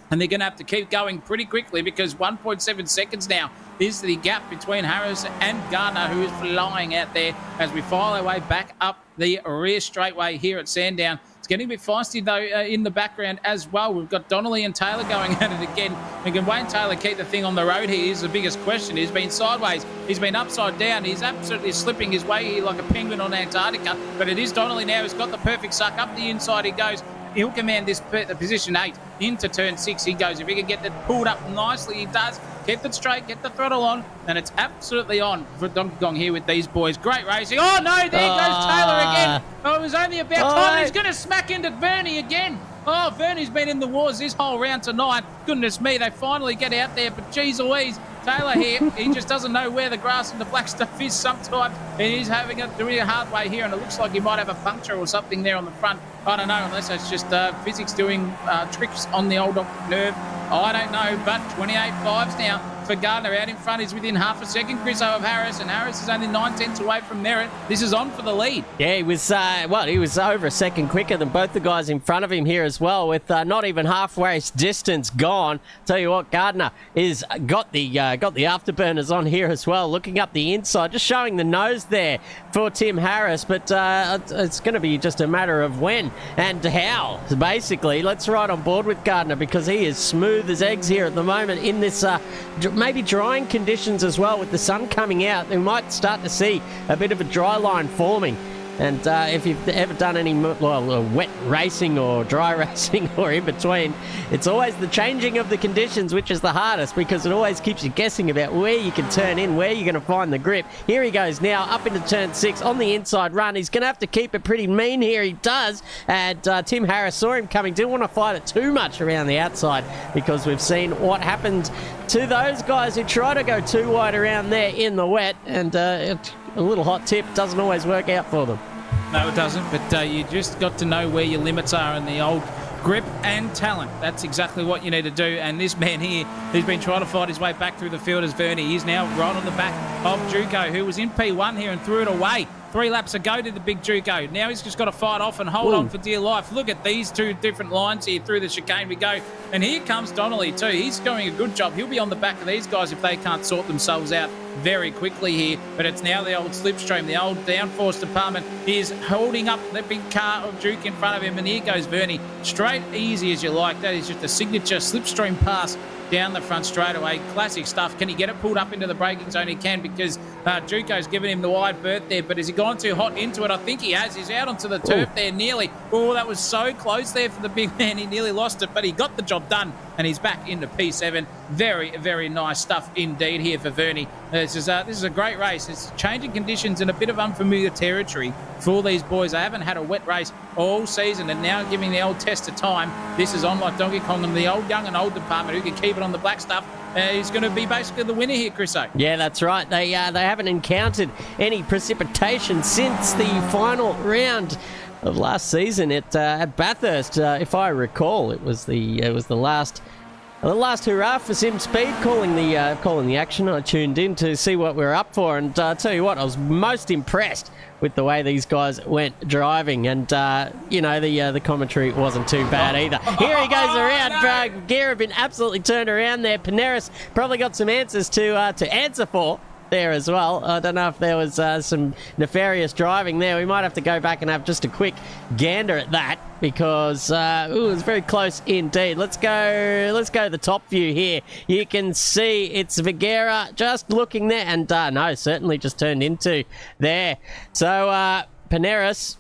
And they're going to have to keep going pretty quickly because 1.7 seconds now is the gap between Harris and Gardner, who is flying out there as we file our way back up the rear straightway here at Sandown. It's getting a bit feisty, though, in the background as well. We've got Donnelly and Taylor going at it again. And can Wayne Taylor keep the thing on the road here is the biggest question. He's been sideways. He's been upside down. He's absolutely slipping his way here like a penguin on Antarctica. But it is Donnelly now. He's got the perfect suck. Up the inside he goes. He'll command this position 8 into turn 6. He goes. If he can get that pulled up nicely, he does. Keep it straight, get the throttle on, and it's absolutely on for Donkey Kong here with these boys. Great racing. Oh, no, there goes Taylor again. Oh, it was only about time. He's going to smack into Vernie again. Oh, Vernie's been in the wars this whole round tonight. Goodness me, they finally get out there, but geez Louise, Taylor here, he just doesn't know where the grass and the black stuff is sometimes. And he's doing it hard way here, and it looks like he might have a puncture or something there on the front. I don't know, unless it's just physics doing tricks on the old nerve. I don't know, but 28.5s now for Gardner. Out in front is within half a second, Chris of Harris, and Harris is only 9/10 away from Merritt. This is on for the lead. Yeah, he was he was over a second quicker than both the guys in front of him here as well, with not even halfway distance gone. Tell you what, Gardner is got the afterburners on here as well, looking up the inside, just showing the nose there for Tim Harris, but it's going to be just a matter of when and how, basically. Let's ride on board with Gardner because he is smooth as eggs here at the moment in this maybe drying conditions as well. With the sun coming out, we might start to see a bit of a dry line forming. And if you've ever done any wet racing or dry racing or in between, it's always the changing of the conditions which is the hardest, because it always keeps you guessing about where you can turn in, where you're going to find the grip. Here he goes now up into turn 6 on the inside run. He's going to have to keep it pretty mean here. He does. And Tim Harris saw him coming. Didn't want to fight it too much around the outside, because we've seen what happened to those guys who try to go too wide around there in the wet. And a little hot tip, doesn't always work out for them. No, it doesn't, but you just got to know where your limits are in the old grip and talent. That's exactly what you need to do. And this man here, he's been trying to fight his way back through the field as Vernie. He's now right on the back of Juco, who was in P1 here and threw it away. 3 laps ago to the big Juco. Now he's just got to fight off and hold on for dear life. Look at these two different lines here through the chicane we go. And here comes Donnelly too. He's doing a good job. He'll be on the back of these guys if they can't sort themselves out very quickly here. But it's now the old slipstream. The old downforce department is holding up the big car of Duke in front of him. And here goes Vernie. Straight, easy as you like. That is just a signature slipstream pass down the front straightaway. Classic stuff. Can he get it pulled up into the braking zone? He can, because Juco's given him the wide berth there, but has he gone too hot into it? I think he has. He's out onto the turf there nearly. Oh, that was so close there for the big man. He nearly lost it, but he got the job done, and he's back into P7. Very, very nice stuff indeed here for Vernie. This is a great race. It's changing conditions in a bit of unfamiliar territory for these boys. They haven't had a wet race all season, and now giving the old test of time. This is on like Donkey Kong, and the old young and old department who can keep it on the black stuff. He's going to be basically the winner here, Chriso. Yeah, that's right. They haven't encountered any precipitation since the final round of last season at Bathurst. If I recall, it was the last The last hurrah for Sim Speed calling the action. I tuned in to see what we were up for, and I tell you what, I was most impressed with the way these guys went driving, and the commentary wasn't too bad either. Here he goes around. Gear have been absolutely turned around there. Paneris probably got some answers to answer for there as well. I don't know if there was some nefarious driving there. We might have to go back and have just a quick gander at that, because it was very close indeed. Let's go the top view here. You can see it's Vigera just looking there, and no, certainly just turned into there. So Paneris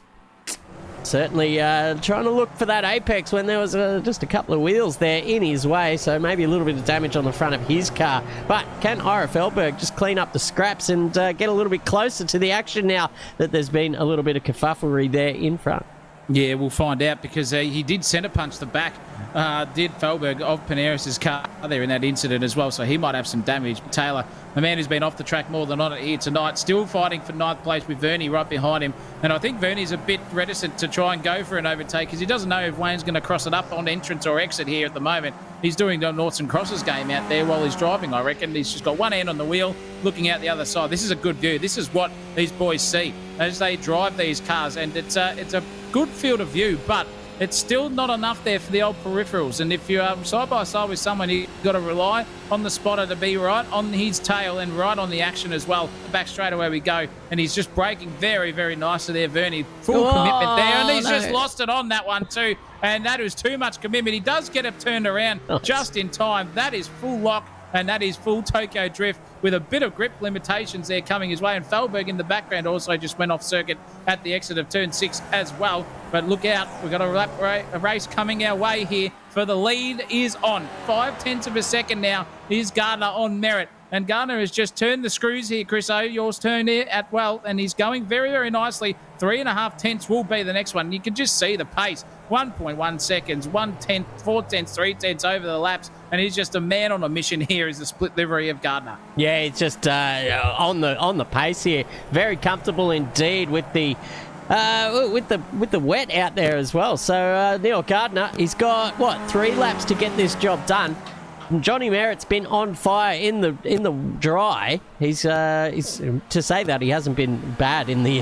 certainly trying to look for that apex when there was just a couple of wheels there in his way, so maybe a little bit of damage on the front of his car. But can Ira Feldberg just clean up the scraps and get a little bit closer to the action now that there's been a little bit of kerfufflery there in front? Yeah, we'll find out, because he did centre punch the back, did Feldberg, of Paneris' car there in that incident as well, so he might have some damage. Taylor, the man who's been off the track more than on it here tonight, still fighting for ninth place with Vernie right behind him. And I think Vernie's a bit reticent to try and go for an overtake, because he doesn't know if Wayne's going to cross it up on entrance or exit here at the moment. He's doing the Noughts and Crosses game out there while he's driving, I reckon. He's just got one hand on the wheel, looking out the other side. This is a good view. This is what these boys see as they drive these cars, and it's a good field of view, but it's still not enough there for the old peripherals. And if you're side by side with someone, you've got to rely on the spotter to be right on his tail and right on the action as well. Back straight away we go, and he's just braking very, very nicely there, Vernie. Full commitment there, and he's just lost it on that one too, and that was too much commitment. He does get it turned around just in time. That is full lock, and that is full Tokyo drift with a bit of grip limitations there coming his way. And Feldberg in the background also just went off circuit at the exit of turn 6 as well. But look out, we've got a race coming our way here, for the lead is on. 0.5 of a second now is Gardner on Merritt. And Gardner has just turned the screws here, Chris O. Yours turn here at well, and he's going very, very nicely. 3.5 tenths will be the next one. You can just see the pace. 1.1 seconds, 1 tenth, 4 tenths, 3 tenths over the laps, and he's just a man on a mission here is the split livery of Gardner. Yeah, it's just on the pace here. Very comfortable indeed with the wet out there as well. So Neil Gardner, he's got 3 laps to get this job done. Johnny Merritt's been on fire in the dry. He's to say that he hasn't been bad in the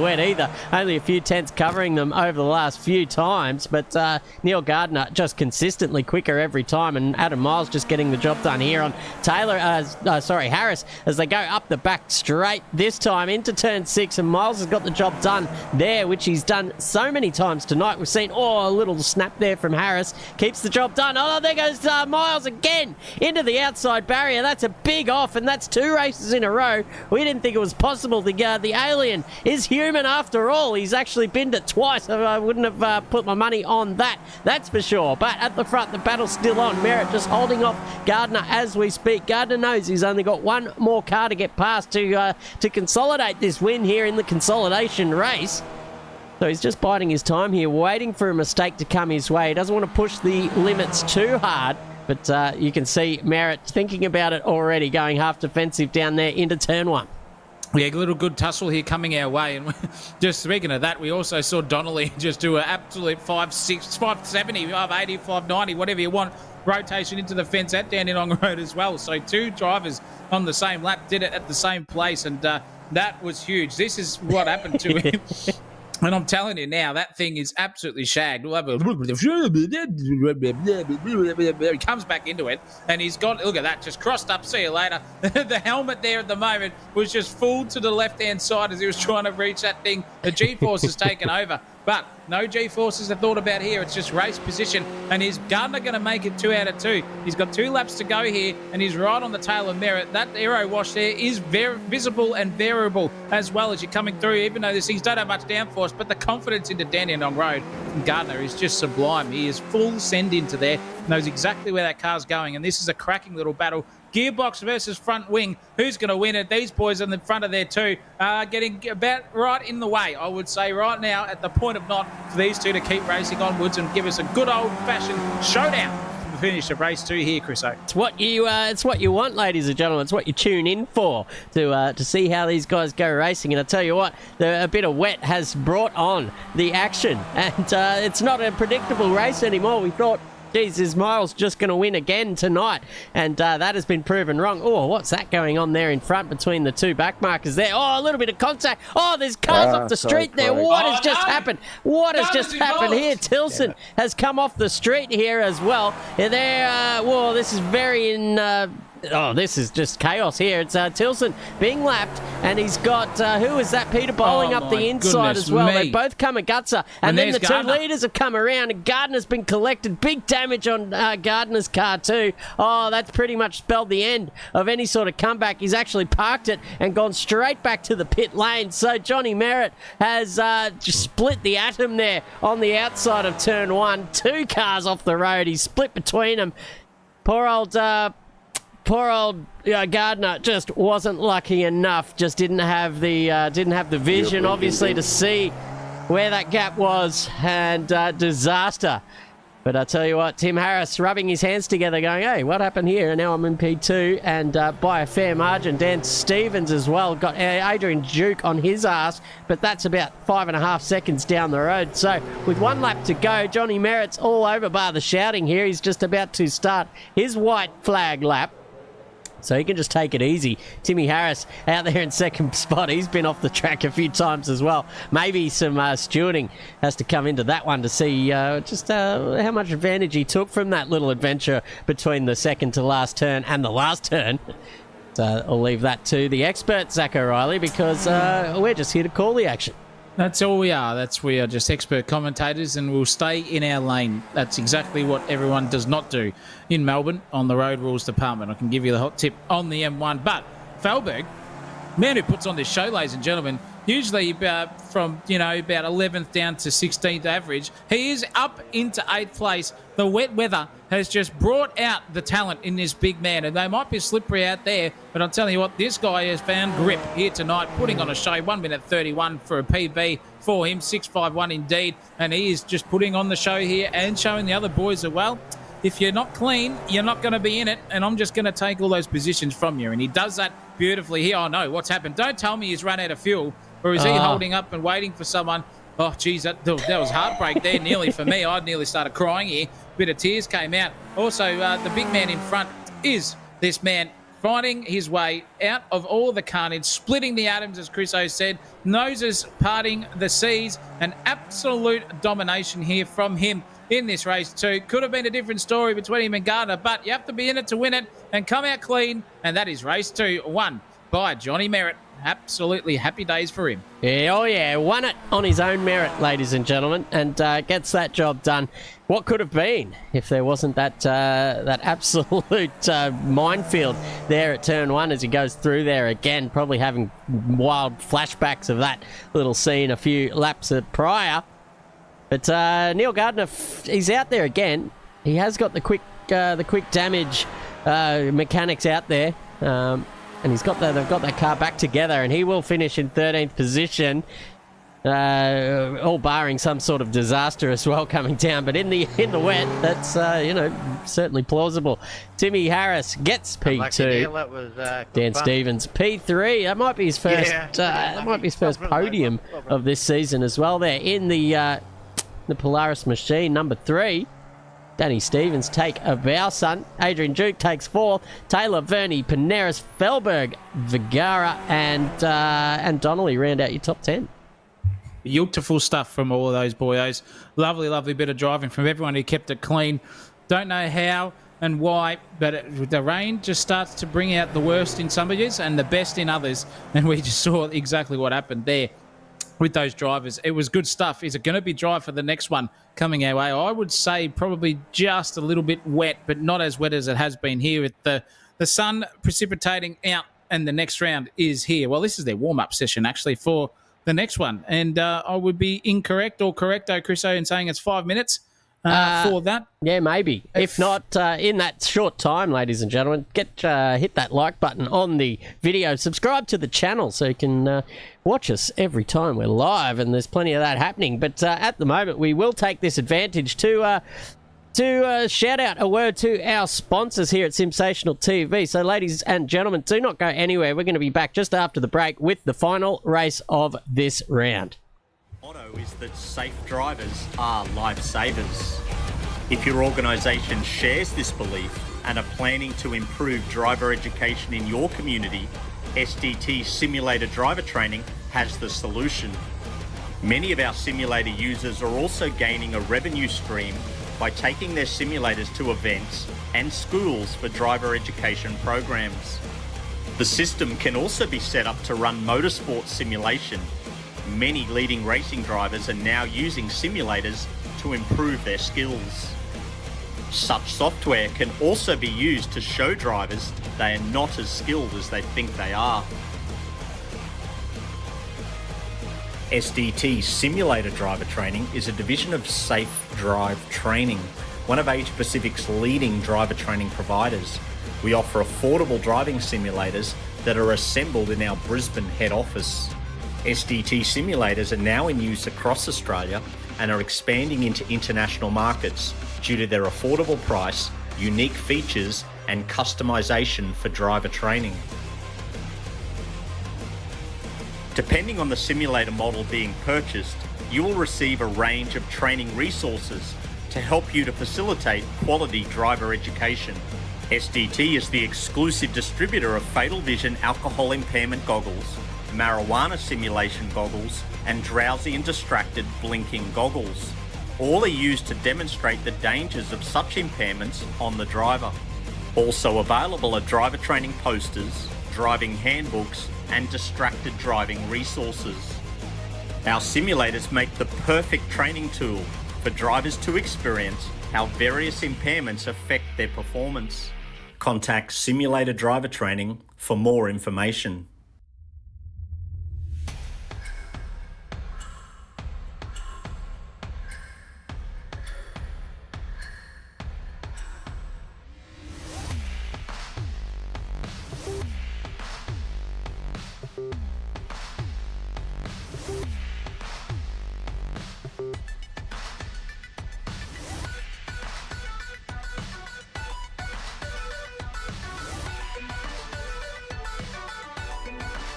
wet either. Only a few tenths covering them over the last few times, but Neil Gardner just consistently quicker every time, and Adam Miles just getting the job done here on Harris as they go up the back straight this time into turn 6, and Miles has got the job done there, which he's done so many times tonight. We've seen a little snap there from Harris, keeps the job done. Oh, there goes Miles again into the outside barrier. That's a big off, and that's 2 races in a row. We didn't think it was possible. The alien is human after all. He's actually binned it twice. I wouldn't have put my money on that, that's for sure. But at the front, the battle's still on. Merritt just holding off Gardner as we speak. Gardner knows he's only got one more car to get past to consolidate this win here in the consolidation race. So he's just biding his time here, waiting for a mistake to come his way. He doesn't want to push the limits too hard. But you can see Merritt thinking about it already, going half defensive down there into turn 1. Yeah, a little good tussle here coming our way. And just speaking of that, we also saw Donnelly just do an absolute 5.6, 5.70, 5.80, 5.90, whatever you want, rotation into the fence at Dandenong Road as well. So 2 drivers on the same lap did it at the same place, and that was huge. This is what happened to him. And I'm telling you now, that thing is absolutely shagged. We'll have he comes back into it, and he's got, look at that, just crossed up, see you later. The helmet there at the moment was just full to the left-hand side as he was trying to reach that thing. The G-force has taken over. But no G-forces are thought about here. It's just race position. And is Gardner going to make it 2 out of 2? He's got 2 laps to go here, and he's right on the tail of Merritt. That aero wash there is very visible and variable as well as you're coming through, even though these things don't have much downforce. But the confidence into Dandenong Road from Gardner is just sublime. He is full send into there, knows exactly where that car's going. And this is a cracking little battle. Gearbox versus front wing. Who's going to win it? These boys in the front of there too are getting about right in the way, I would say, right now at the point of not for these two to keep racing onwards and give us a good old-fashioned showdown to finish of race 2 here, Chris O. It's what you want, ladies and gentlemen. It's what you tune in for, to see how these guys go racing. And I tell you what, a bit of wet has brought on the action, and it's not a predictable race anymore. We thought geez, is Miles just going to win again tonight? And that has been proven wrong. Oh, what's that going on there in front between the two backmarkers there? Oh, a little bit of contact. Oh, there's cars off the street there. What has just happened? What has just happened here? Tilson has come off the street here as well. Whoa, this is very this is just chaos here. It's Tilson being lapped, and he's got, who is that? Peter bowling up the inside as well. They both come a gutser. And then the Gardner. Two leaders have come around, and Gardner's been collected. Big damage on Gardner's car too. Oh, that's pretty much spelled the end of any sort of comeback. He's actually parked it and gone straight back to the pit lane. So Johnny Merritt has just split the atom there on the outside of turn 1. 2 cars off the road. He's split between them. Poor old Gardner just wasn't lucky enough. Just didn't have the vision, obviously, to see where that gap was, and disaster. But I tell you what, Tim Harris rubbing his hands together, going, "Hey, what happened here?" And now I'm in P2, and by a fair margin. Dan Stevens as well got Adrian Duke on his ass, but that's about 5.5 seconds down the road. So with 1 lap to go, Johnny Merritt's all over bar the shouting here. He's just about to start his white flag lap, so he can just take it easy. Timmy Harris out there in second spot. He's been off the track a few times as well. Maybe some stewarding has to come into that one to see just how much advantage he took from that little adventure between the second to last turn and the last turn. So I'll leave that to the expert, Zach O'Reilly, because we're just here to call the action. That's all we are. We are just expert commentators, and we'll stay in our lane. That's exactly what everyone does not do in Melbourne on the Road Rules Department. I can give you the hot tip on the M1. But Felberg, man who puts on this show, ladies and gentlemen, usually from about 11th down to 16th average, he is up into 8th place. The wet weather has just brought out the talent in this big man, and they might be slippery out there, but I'm telling you what, this guy has found grip here tonight, putting on a show. 1 minute 31 for a PB for him, 6.51 indeed, and he is just putting on the show here and showing the other boys as well. If you're not clean, you're not going to be in it, and I'm just going to take all those positions from you. And he does that beautifully here. Oh, no, what's happened? Don't tell me he's run out of fuel, or is he holding up and waiting for someone? Oh, geez, that was heartbreak there nearly for me. I'd nearly started crying here. A bit of tears came out. Also, the big man in front is this man finding his way out of all the carnage, splitting the atoms, as Chris O said, noses parting the seas, an absolute domination here from him in this race too. Could have been a different story between him and Gardner, but you have to be in it to win it and come out clean, and that is race 2, won by Johnny Merritt. Absolutely happy days for him. Yeah, oh yeah, won it on his own merit, ladies and gentlemen, and gets that job done. What could have been if there wasn't that absolute minefield there at turn 1 as he goes through there again, probably having wild flashbacks of that little scene a few laps prior. But Neil Gardner, he's out there again. He has got the quick damage mechanics out there. And they've got that car back together, and he will finish in 13th position, all barring some sort of disaster as well coming down. But in the wet, that's certainly plausible. Timmy Harris gets P2. That was Dan Stevens P3. That might be his first. That might be his first podium of this season as well. There in the Polaris machine, number 3. Danny Stevens take a bow, son. Adrian Duke takes 4th. Taylor, Verney, Paneras, Felberg, Vergara, and Donnelly round out your top 10. Beautiful stuff from all of those boyos. Lovely, lovely bit of driving from everyone who kept it clean. Don't know how and why, but the rain just starts to bring out the worst in some of you and the best in others. And we just saw exactly what happened there with those drivers. It was good stuff. Is it going to be dry for the next one coming our way? I would say probably just a little bit wet, but not as wet as it has been here with the sun precipitating out, and the next round is here. Well, this is their warm-up session actually for the next one, and I would be incorrect or correcto, Chriso, in saying it's 5 minutes for that. Yeah, maybe. If not, in that short time, ladies and gentlemen, hit that like button on the video. Subscribe to the channel so you can watch us every time we're live, and there's plenty of that happening. But at the moment, we will take this advantage to shout out a word to our sponsors here at Sensational TV. So, ladies and gentlemen, do not go anywhere. We're going to be back just after the break with the final race of this round. Motto is that safe drivers are lifesavers. If your organisation shares this belief and are planning to improve driver education in your community, SDT Simulator Driver Training has the solution. Many of our simulator users are also gaining a revenue stream by taking their simulators to events and schools for driver education programs. The system can also be set up to run motorsport simulation. Many leading racing drivers are now using simulators to improve their skills. Such software can also be used to show drivers they are not as skilled as they think they are. SDT Simulator Driver Training is a division of Safe Drive Training, one of Asia Pacific's leading driver training providers. We offer affordable driving simulators that are assembled in our Brisbane head office. SDT simulators are now in use across Australia and are expanding into international markets due to their affordable price, unique features, and customization for driver training. Depending on the simulator model being purchased, you will receive a range of training resources to help you to facilitate quality driver education. SDT is the exclusive distributor of Fatal Vision alcohol impairment goggles, marijuana simulation goggles, and drowsy and distracted blinking goggles. All are used to demonstrate the dangers of such impairments on the driver. Also available are driver training posters, driving handbooks, and distracted driving resources. Our simulators make the perfect training tool for drivers to experience how various impairments affect their performance. Contact Simulator Driver Training for more information.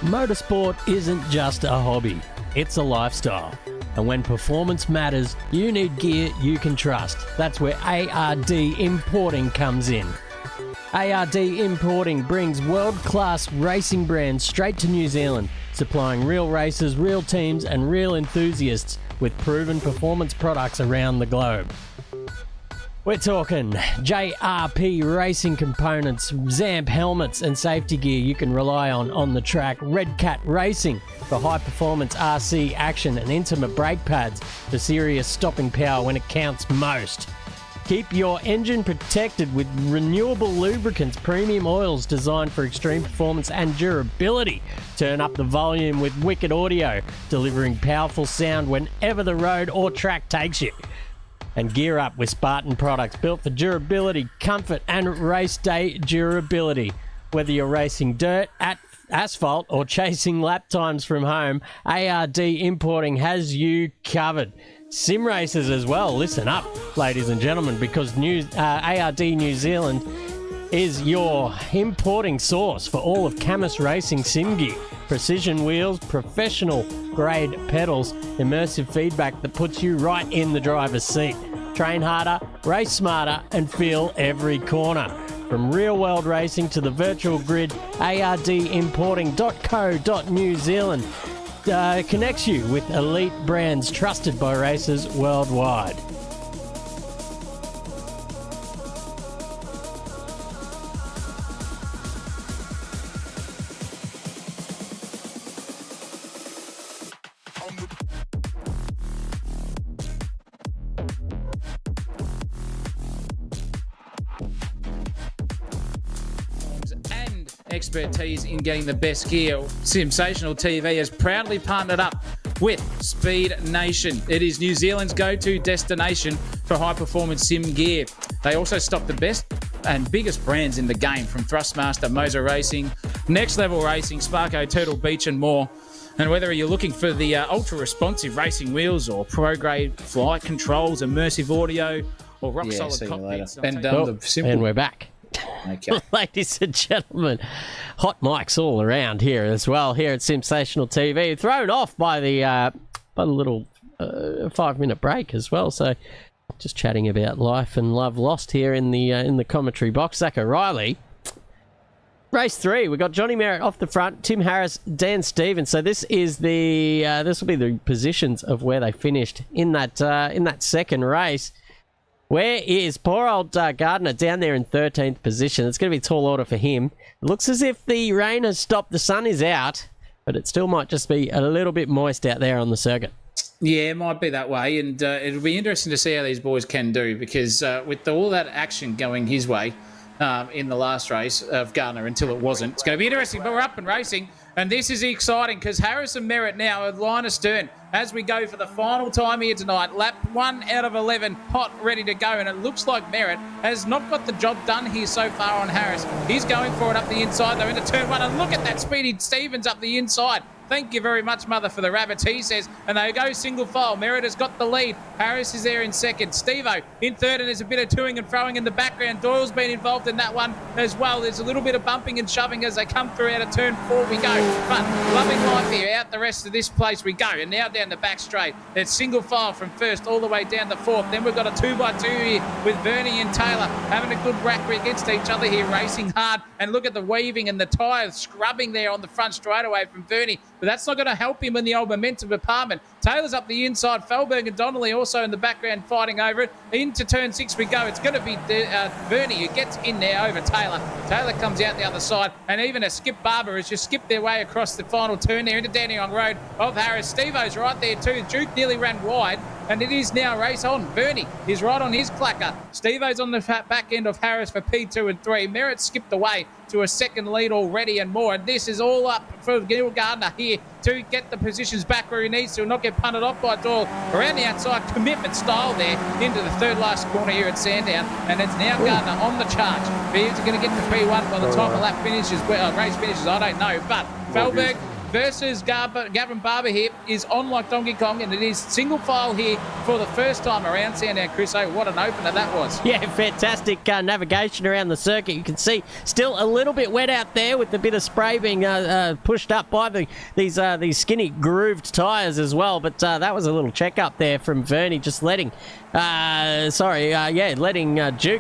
Motorsport isn't just a hobby, it's a lifestyle. And when performance matters, you need gear you can trust. That's where ARD Importing comes in. ARD Importing brings world-class racing brands straight to New Zealand, supplying real racers, real teams, and real enthusiasts with proven performance products around the globe. We're talking JRP racing components, ZAMP helmets and safety gear you can rely on the track, Red Cat Racing for high performance RC action and intimate brake pads for serious stopping power when it counts most. Keep your engine protected with renewable lubricants, premium oils designed for extreme performance and durability. Turn up the volume with wicked audio, delivering powerful sound whenever the road or track takes you. And gear up with Spartan products built for durability, comfort, and race day durability. Whether you're racing dirt, at asphalt, or chasing lap times from home, ARD Importing has you covered. Sim racers as well, listen up, ladies and gentlemen, because ARD New Zealand is your importing source for all of Camus Racing sim gear. Precision wheels, professional grade pedals, immersive feedback that puts you right in the driver's seat. Train harder, race smarter, and feel every corner. From real world racing to the virtual grid, ardimporting.co.New Zealand connects you with elite brands trusted by racers worldwide. Expertise in getting the best gear. Sensational TV has proudly partnered up with Speed Nation. It is New Zealand's go-to destination for high-performance sim gear. They also stock the best and biggest brands in the game, from Thrustmaster, Moser Racing, Next Level Racing, Sparko, Turtle Beach, and more. And whether you're looking for the ultra-responsive racing wheels or pro-grade flight controls, immersive audio, or rock-solid cockpits. And we're back. Okay. Ladies and gentlemen, hot mics all around here as well, here at Sensational TV, thrown off by the little 5-minute break as well. So Just chatting about life and love lost here in the commentary box. Zach O'Reilly. Race 3, we've got Johnny Merritt off the front, Tim Harris, Dan Stevens. So this is this will be the positions of where they finished in that second race. Where is poor old Gardner down there in 13th position? It's going to be a tall order for him. It looks as if the rain has stopped. The sun is out, but it still might just be a little bit moist out there on the circuit. Yeah, it might be that way, and it'll be interesting to see how these boys can do, because with all that action going his way in the last race of Gardner until it wasn't, it's going to be interesting. But we're up and racing, and this is exciting because Harris and Merritt now are line astern as we go for the final time here tonight. Lap 1 out of 11, hot, ready to go, and it looks like Merritt has not got the job done here so far on Harris. He's going for it up the inside, though, into turn 1, and look at that speedy Stevens up the inside. Thank you very much, Mother, for the rabbits, he says. And they go single file. Merritt has got the lead. Harris is there in second. Steve-O in third, and there's a bit of toing and throwing in the background. Doyle's been involved in that one as well. There's a little bit of bumping and shoving as they come through out of turn 4 we go. But loving life here. Out the rest of this place we go. And now down the back straight. There's single file from first all the way down to fourth. Then we've got a 2x2 here with Vernie and Taylor having a good rack against each other here, racing hard. And look at the weaving and the tyres scrubbing there on the front straightaway from Vernie. But that's not going to help him in the old momentum department. Taylor's up the inside. Felberg and Donnelly also in the background fighting over it. Into turn 6 we go. It's going to be Vernie who gets in there over Taylor. Taylor comes out the other side, and even a Skip Barber has just skipped their way across the final turn there into Dandenong Road of Harris. Steve-O's right there too. Duke nearly ran wide, and it is now race on. Vernie is right on his clacker. Steve-O's on the back end of Harris for P2 and 3. Merritt skipped away to a second lead already and more. And this is all up for Neil Gardner here to get the positions back where he needs to and not get punted off by Doyle. Around the outside, commitment style there into the third last corner here at Sandown. And it's now Gardner on the charge. He's going to get to P1 by the time the lap finishes, race finishes, I don't know. But Felberg versus Gavin Barber here is on like Donkey Kong, and it is single file here for the first time around Sandown. Chris, oh, what an opener that was. Yeah, fantastic navigation around the circuit. You can see still a little bit wet out there with a bit of spray being pushed up by these skinny grooved tyres as well, but that was a little check up there from Vernie, just letting Duke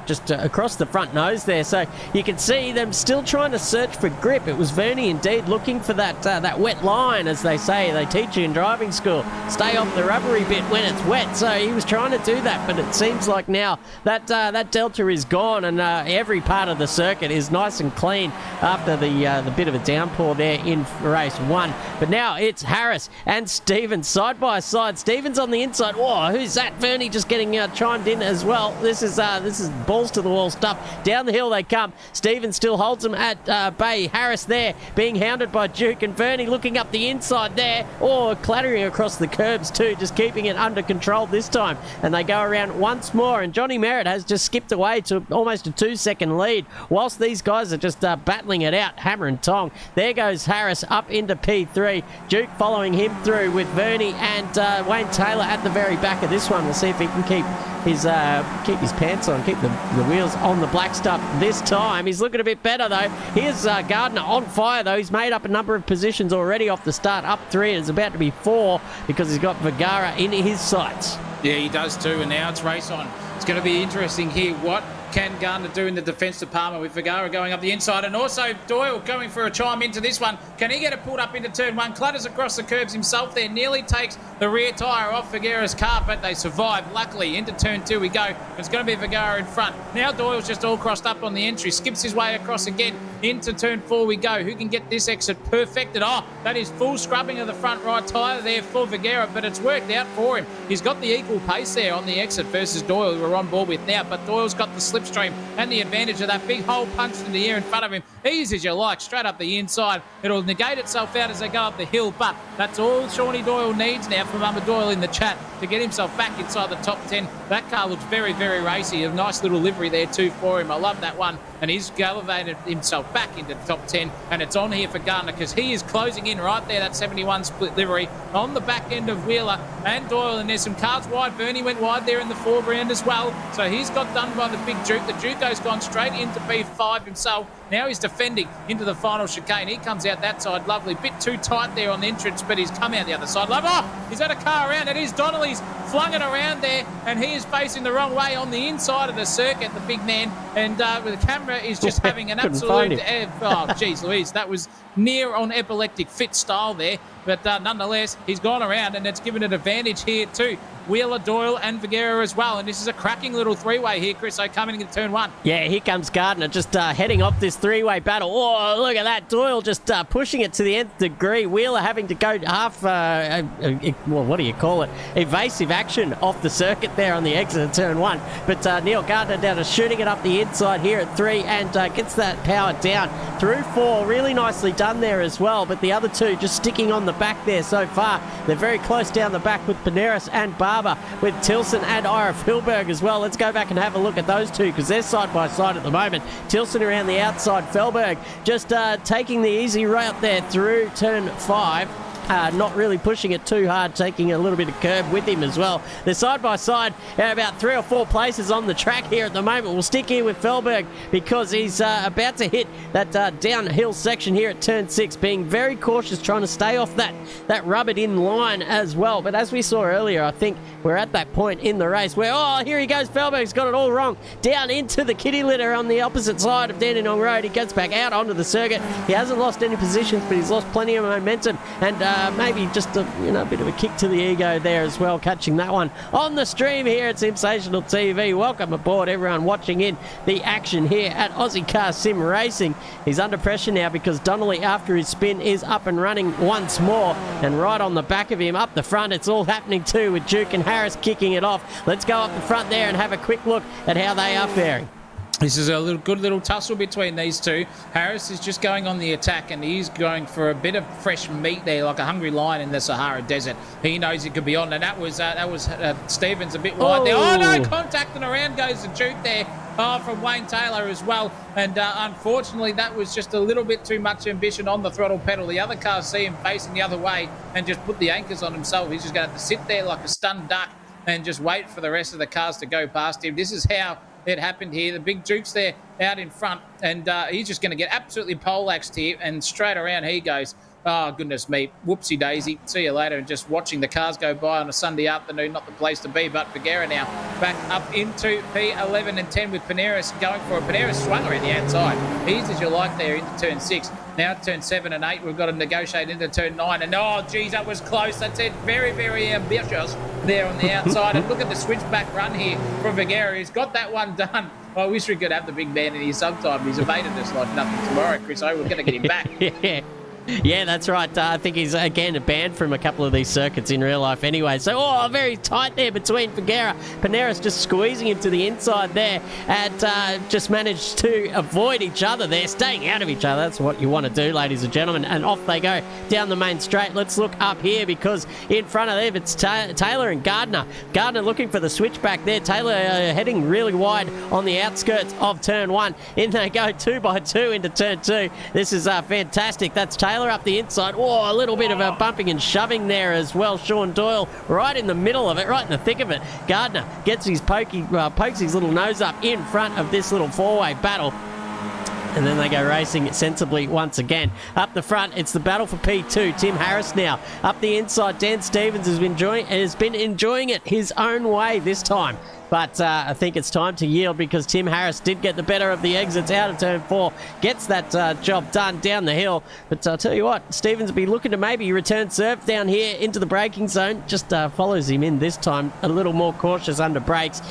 just across the front nose there. So you can see them still trying to search for grip. It was Vernie indeed looking for that wet line, as they say. They teach you in driving school. Stay off the rubbery bit when it's wet. So he was trying to do that, but it seems like now that delta is gone, and every part of the circuit is nice and clean after the bit of a downpour there in race 1. But now it's Harris and Stevens side by side. Stevens on the inside. Whoa, who's that? Vernie just getting chimed in as well. This is balls to the wall stuff. Down the hill they come. Stevens still holds them at bay. Harris there being hounded by Duke, and Vernie looking up the inside there. Clattering across the curbs too, just keeping it under control this time. And they go around once more, and Johnny Merritt has just skipped away to almost a 2-second lead whilst these guys are just battling it out, hammer and tong. There goes Harris up into P3. Duke following him through with Vernie and Wayne Taylor at the very back of this one. We'll see if he can keep his pants on, keep the wheels on the black stuff this time. He's looking a bit better though. Here's Gardner on fire though. He's made up a number of positions already off the start, up 3. It's about to be 4 because he's got Vergara in his sights. Yeah, he does too, and now it's race on. It's going to be interesting here. What can Gardner do in the defence department with Vergara going up the inside, and also Doyle going for a chime into this one? Can he get it pulled up into turn 1? Clatters across the curbs himself there, nearly takes the rear tyre off Vergara's car, but they survive. Luckily, into turn 2 we go. It's going to be Vergara in front. Now Doyle's just all crossed up on the entry, skips his way across again. Into turn 4 we go. Who can get this exit perfected? That is full scrubbing of the front right tyre there for Vergara, but it's worked out for him. He's got the equal pace there on the exit versus Doyle, who we're on board with now, but Doyle's got the slipstream and the advantage of that big hole punched in the air in front of him. Easy as you like, straight up the inside. It'll negate itself out as they go up the hill, but that's all Shawnee Doyle needs now from Mama Doyle in the chat to get himself back inside the top 10. That car looks very, very racy. A nice little livery there too for him. I love that one. And he's elevated himself back into the top 10, and it's on here for Gardner because he is closing in right there, that 71 split livery on the back end of Wheeler. and Doyle, and there's some cars wide. Vernie went wide there in the foreground as well, so he's got done by the big Duke. The Duco's gone straight into P5 himself. Now he's defending into the final chicane. He comes out that side, lovely. Bit too tight there on the entrance, but he's come out the other side. He's had a car around. It is Donnelly's flung it around there, and he is facing the wrong way on the inside of the circuit, the big man. And the camera is just having an absolute... oh, geez Louise, that was near on epileptic fit style there. But nonetheless, he's gone around, and it's given an advantage here too. Wheeler, Doyle, and Vergara as well. And this is a cracking little three-way here, Chris. So coming into turn one. Yeah, here comes Gardner just heading off this three-way battle. Oh, look at that. Doyle just pushing it to the nth degree. Wheeler having to go half, what do you call it? Evasive action off the circuit there on the exit of turn one. But Neil Gardner down to shooting it up the inside here at 3 and gets that power down through 4. Really nicely done there as well. But the other two just sticking on the back there so far. They're very close down the back with Paneras and Barber, with Tilson and Ira Filberg as well. Let's go back and have a look at those two because they're side by side at the moment. Tilson around the outside, Felberg just taking the easy route there through turn 5. Not really pushing it too hard, taking a little bit of curb with him as well. They're side by side at about 3 or 4 places on the track here at the moment. We'll stick here with Felberg because he's about to hit that downhill section here at turn 6, being very cautious, trying to stay off that rubbered in line as well. But as we saw earlier, I think we're at that point in the race where, oh, here he goes. Felberg's got it all wrong. Down into the kitty litter on the opposite side of Dandenong Road. He gets back out onto the circuit. He hasn't lost any positions, but he's lost plenty of momentum, and maybe just a bit of a kick to the ego there as well, catching that one on the stream here at Sensational TV. Welcome aboard everyone watching in the action here at Ozicar Sim Racing. He's under pressure now because Donnelly, after his spin, is up and running once more, and right on the back of him up the front it's all happening too, with Duke and Harris kicking it off. Let's go up the front there and have a quick look at how they are faring. This is a good little tussle between these two. Harris is just going on the attack, and he's going for a bit of fresh meat there, like a hungry lion in the Sahara Desert. He knows he could be on, and that was Stevens a bit wide there. Oh no, contact, and around goes the Duke there. From Wayne Taylor as well. And unfortunately, that was just a little bit too much ambition on the throttle pedal. The other cars see him facing the other way and just put the anchors on himself. He's just going to have to sit there like a stunned duck and just wait for the rest of the cars to go past him. This is how it happened here. The big Duke's there out in front, and he's just going to get absolutely poleaxed here, and straight around he goes. Oh, goodness me. Whoopsie daisy. See you later. And just watching the cars go by on a Sunday afternoon, not the place to be. But Vergara now back up into P11 and 10 with Paneras going for it. Paneras swung around the outside. Easy as you like there into turn 6. Now turn 7 and 8, we've got to negotiate into turn 9. And, oh, geez, that was close. That's it. Very, very ambitious there on the outside. And look at the switchback run here from Vergara. He's got that one done. I wish we could have the big man in here sometime. He's evaded us like nothing tomorrow, Chris. We're going to get him back. Yeah. Yeah, that's right. I think he's, again, banned from a couple of these circuits in real life anyway. So, oh, very tight there between Vergara. Paneras just squeezing him to the inside there and just managed to avoid each other there, staying out of each other. That's what you want to do, ladies and gentlemen. And off they go down the main straight. Let's look up here because in front of them it's Taylor and Gardner. Gardner looking for the switchback there. Taylor heading really wide on the outskirts of turn 1. In they go 2 by 2 into turn 2. This is fantastic. That's Taylor up the inside. Oh, a little bit of a bumping and shoving there as well. Sean Doyle right in the middle of it, right in the thick of it. Gardner gets his pokes his little nose up in front of this little four-way battle. And then they go racing sensibly once again. Up the front, it's the battle for P2. Tim Harris now. Up the inside, Dan Stevens has been enjoying it his own way this time. But I think it's time to yield because Tim Harris did get the better of the exits out of turn 4. Gets that job done down the hill. But I'll tell you what, Stevens will be looking to maybe return serve down here into the braking zone. Just follows him in this time. A little more cautious under brakes.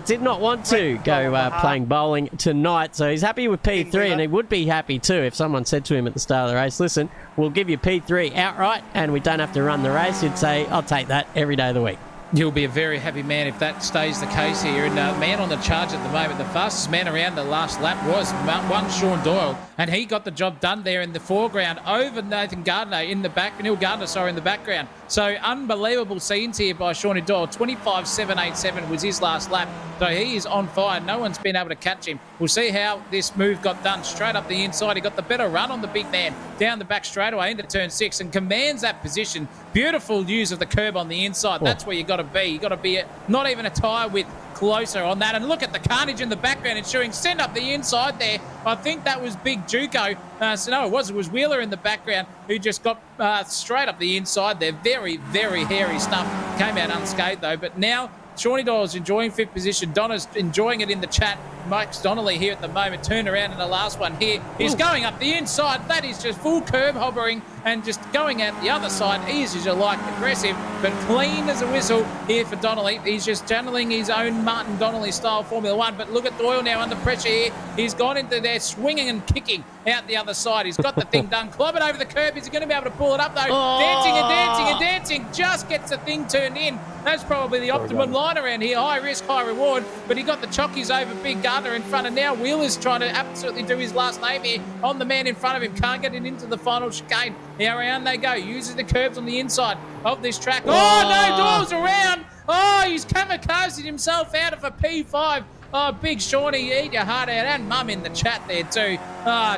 Did not want to go playing bowling tonight, so he's happy with P3, and he would be happy too if someone said to him at the start of the race, listen, we'll give you P3 outright and we don't have to run the race. He'd say, I'll take that every day of the week. You'll be a very happy man if that stays the case here. And man on the charge at the moment, the fastest man around the last lap was one Sean Doyle, and he got the job done there in the foreground over Neil Gardner in the background. So unbelievable scenes here by Shawnee Doyle. 25.787 was his last lap. So he is on fire. No one's been able to catch him. We'll see how this move got done. Straight up the inside. He got the better run on the big man down the back straightaway into turn 6 and commands that position. Beautiful use of the curb on the inside. That's where you got to be. You got to be not even a tyre width closer on that. And look at the carnage in the background ensuring send up the inside there. I think that was Big Juco. No, it was Wheeler in the background who just got straight up the inside there. Very, very hairy stuff. Came out unscathed though. But now Shawnee Doyle's enjoying 5th position. Donna's enjoying it in the chat. Mike's Donnelly here at the moment. Turned around in the last one here. He's going up the inside. That is just full curb hovering and just going out the other side. Easy as you like, aggressive, but clean as a whistle here for Donnelly. He's just channeling his own Martin Donnelly style Formula 1. But look at Doyle now under pressure here. He's gone into there swinging and kicking out the other side. He's got the thing done. Clob it over the curb. Is he going to be able to pull it up though? Dancing and dancing and dancing. Just gets the thing turned in. That's probably the optimum line around here. High risk, high reward. But he got the chockies over Big Gardner in front. And now Wheeler's trying to absolutely do his last name here on the man in front of him. Can't get it into the final chicane. Now around they go. Uses the curbs on the inside of this track. Oh, no, Doyle's around. Oh, he's kamikazed himself out of a P5. Oh, Big Shawnee, eat your heart out. And Mum in the chat there too.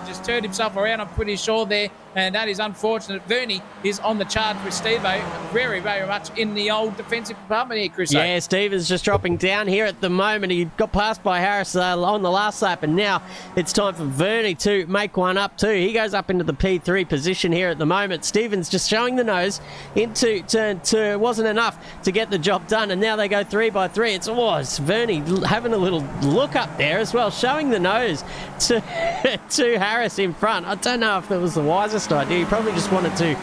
Just turned himself around, I'm pretty sure there. And that is unfortunate. Vernie is on the charge with Steve-O. Very, very much in the old defensive department here, Chris. Yeah, Steve is just dropping down here at the moment. He got passed by Harris on the last lap, and now it's time for Vernie to make one up too. He goes up into the P3 position here at the moment. Stevens just showing the nose into turn 2. It wasn't enough to get the job done, and now they go 3 by 3. It's Vernie having a little look up there as well, showing the nose to Harris in front. I don't know if it was the wisest idea. He probably just wanted to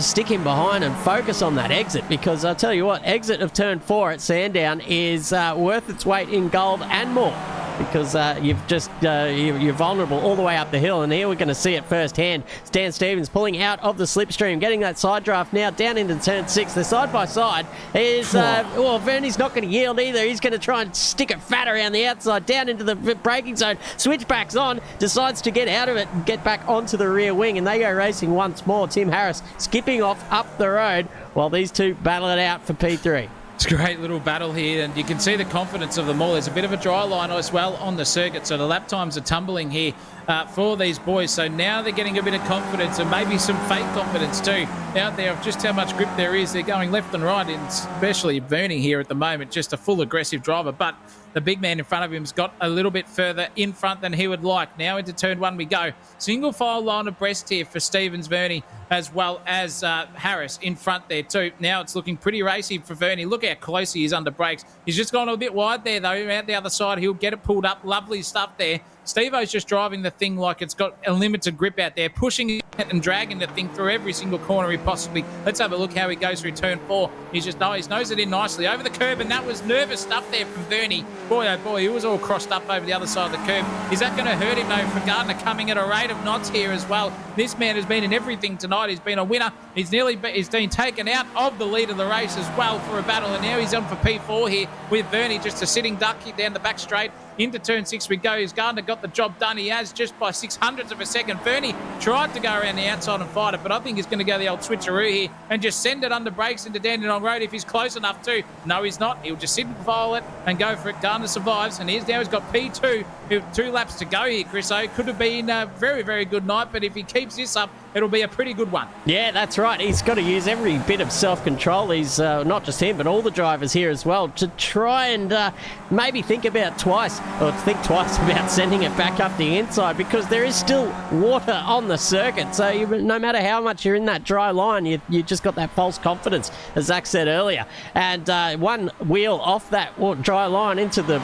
stick him behind and focus on that exit, because I'll tell you what, exit of turn 4 at Sandown is worth its weight in gold and more, because you're vulnerable all the way up the hill, and here we're going to see it firsthand. Dan Stevens pulling out of the slipstream, getting that side draft now down into turn 6. The side by side is Vernie's not going to yield either. He's going to try and stick it fat around the outside, down into the braking zone. Switchbacks on, decides to get out of it and get back onto the rear wing, and they go racing once more. Tim Harris skipping off up the road while these two battle it out for P3. It's a great little battle here, and you can see the confidence of them all. There's a bit of a dry line as well on the circuit, so the lap times are tumbling here for these boys. So now they're getting a bit of confidence, and maybe some fake confidence too out there of just how much grip there is. They're going left and right, and especially Vernie here at the moment, just a full aggressive driver. But the big man in front of him's got a little bit further in front than he would like. Now into turn 1 we go. Single file line abreast here for Stevens, Vernie, as well as Harris in front there too. Now it's looking pretty racy for Vernie. Look how close he is under brakes. He's just gone a bit wide there though. Out the other side, he'll get it pulled up. Lovely stuff there. Steve-O's just driving the thing like it's got a limited grip out there, pushing it and dragging the thing through every single corner he possibly. Let's have a look how he goes through turn 4. He's nose it in nicely over the curb, and that was nervous stuff there from Vernie. Boy, oh boy, he was all crossed up over the other side of the curb. Is that going to hurt him though for Gardner coming at a rate of knots here as well? This man has been in everything tonight. He's been a winner. He's been taken out of the lead of the race as well for a battle, and now he's on for P4 here with Vernie, just a sitting duck here down the back straight. Into turn 6 we go. As Gardner got the job done, he has just by 600ths of a second. Vernie tried to go around the outside and fight it, but I think he's going to go the old switcheroo here and just send it under brakes into Dandenong Road if he's close enough to. No, he's not. He'll just sit and file it and go for it. Gardner survives, and he's got P2 with 2 laps to go here, Chris. So it could have been a very, very good night, but if he keeps this up, it'll be a pretty good one. Yeah, that's right. He's got to use every bit of self-control. He's not just him, but all the drivers here as well, to try and maybe think twice about sending it back up the inside, because there is still water on the circuit. So no matter how much you're in that dry line, you just got that false confidence, as Zach said earlier. And one wheel off that dry line into the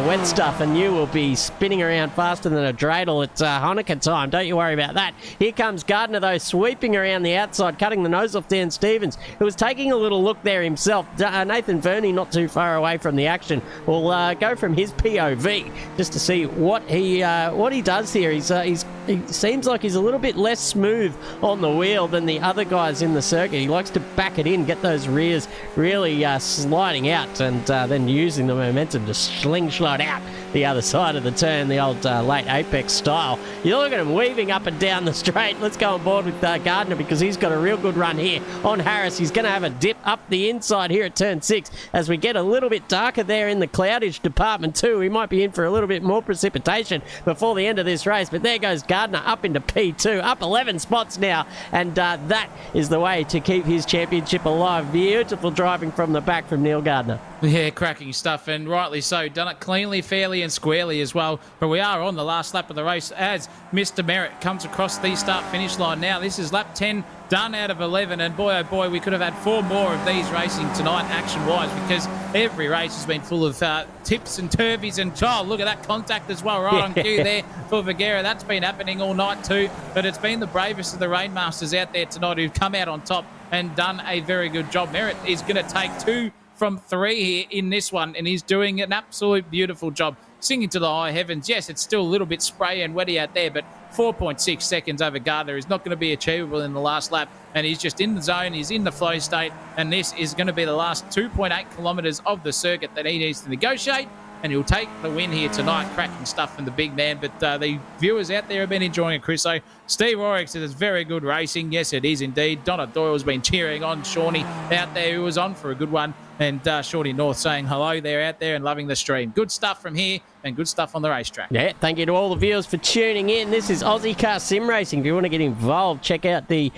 wet stuff, and you will be spinning around faster than a dreidel at Hanukkah time. Don't you worry about that. Here comes Gardner though, sweeping around the outside, cutting the nose off Dan Stevens, who was taking a little look there himself. Nathan Vernie, not too far away from the action, will go from his POV just to see what he does here. He seems like he's a little bit less smooth on the wheel than the other guys in the circuit. He likes to back it in, get those rears really sliding out, and then using the momentum to slingshot out the other side of the turn, the old late apex style. You look at him weaving up and down the straight. Let's go on board with Gardner because he's got a real good run here on Harris. He's going to have a dip up the inside here at turn 6 as we get a little bit darker there in the cloudage department too. We might be in for a little bit more precipitation before the end of this race, but there goes Gardner up into P2, up 11 spots now, and that is the way to keep his championship alive. Beautiful driving from the back from Neil Gardner. Yeah, cracking stuff, and rightly so. Done it cleanly, fairly and squarely as well. But we are on the last lap of the race as Mr. Merritt comes across the start-finish line now. This is lap 10, done out of 11, and boy, oh boy, we could have had 4 more of these racing tonight, action-wise, because every race has been full of tips and turvies, and look at that contact as well, right on cue there for Vergara. That's been happening all night too, but it's been the bravest of the Rainmasters out there tonight who've come out on top and done a very good job. Merritt is going to take 2 from 3 here in this one, and he's doing an absolute beautiful job. Singing to the high heavens. Yes, it's still a little bit spray and wetty out there, but 4.6 seconds over Gardner is not going to be achievable in the last lap, and he's just in the zone, he's in the flow state, and this is going to be the last 2.8 kilometres of the circuit that he needs to negotiate, and he'll take the win here tonight. Cracking stuff from the big man, but the viewers out there have been enjoying it, Chris. So Steve Rorick says it's very good racing. Yes, it is indeed. Donna Doyle's been cheering on Shawnee out there, who was on for a good one, and Shorty North saying hello there out there and loving the stream. Good stuff from here and good stuff on the racetrack. Yeah, thank you to all the viewers for tuning in. This is Ozicar Sim Racing. If you want to get involved, check out the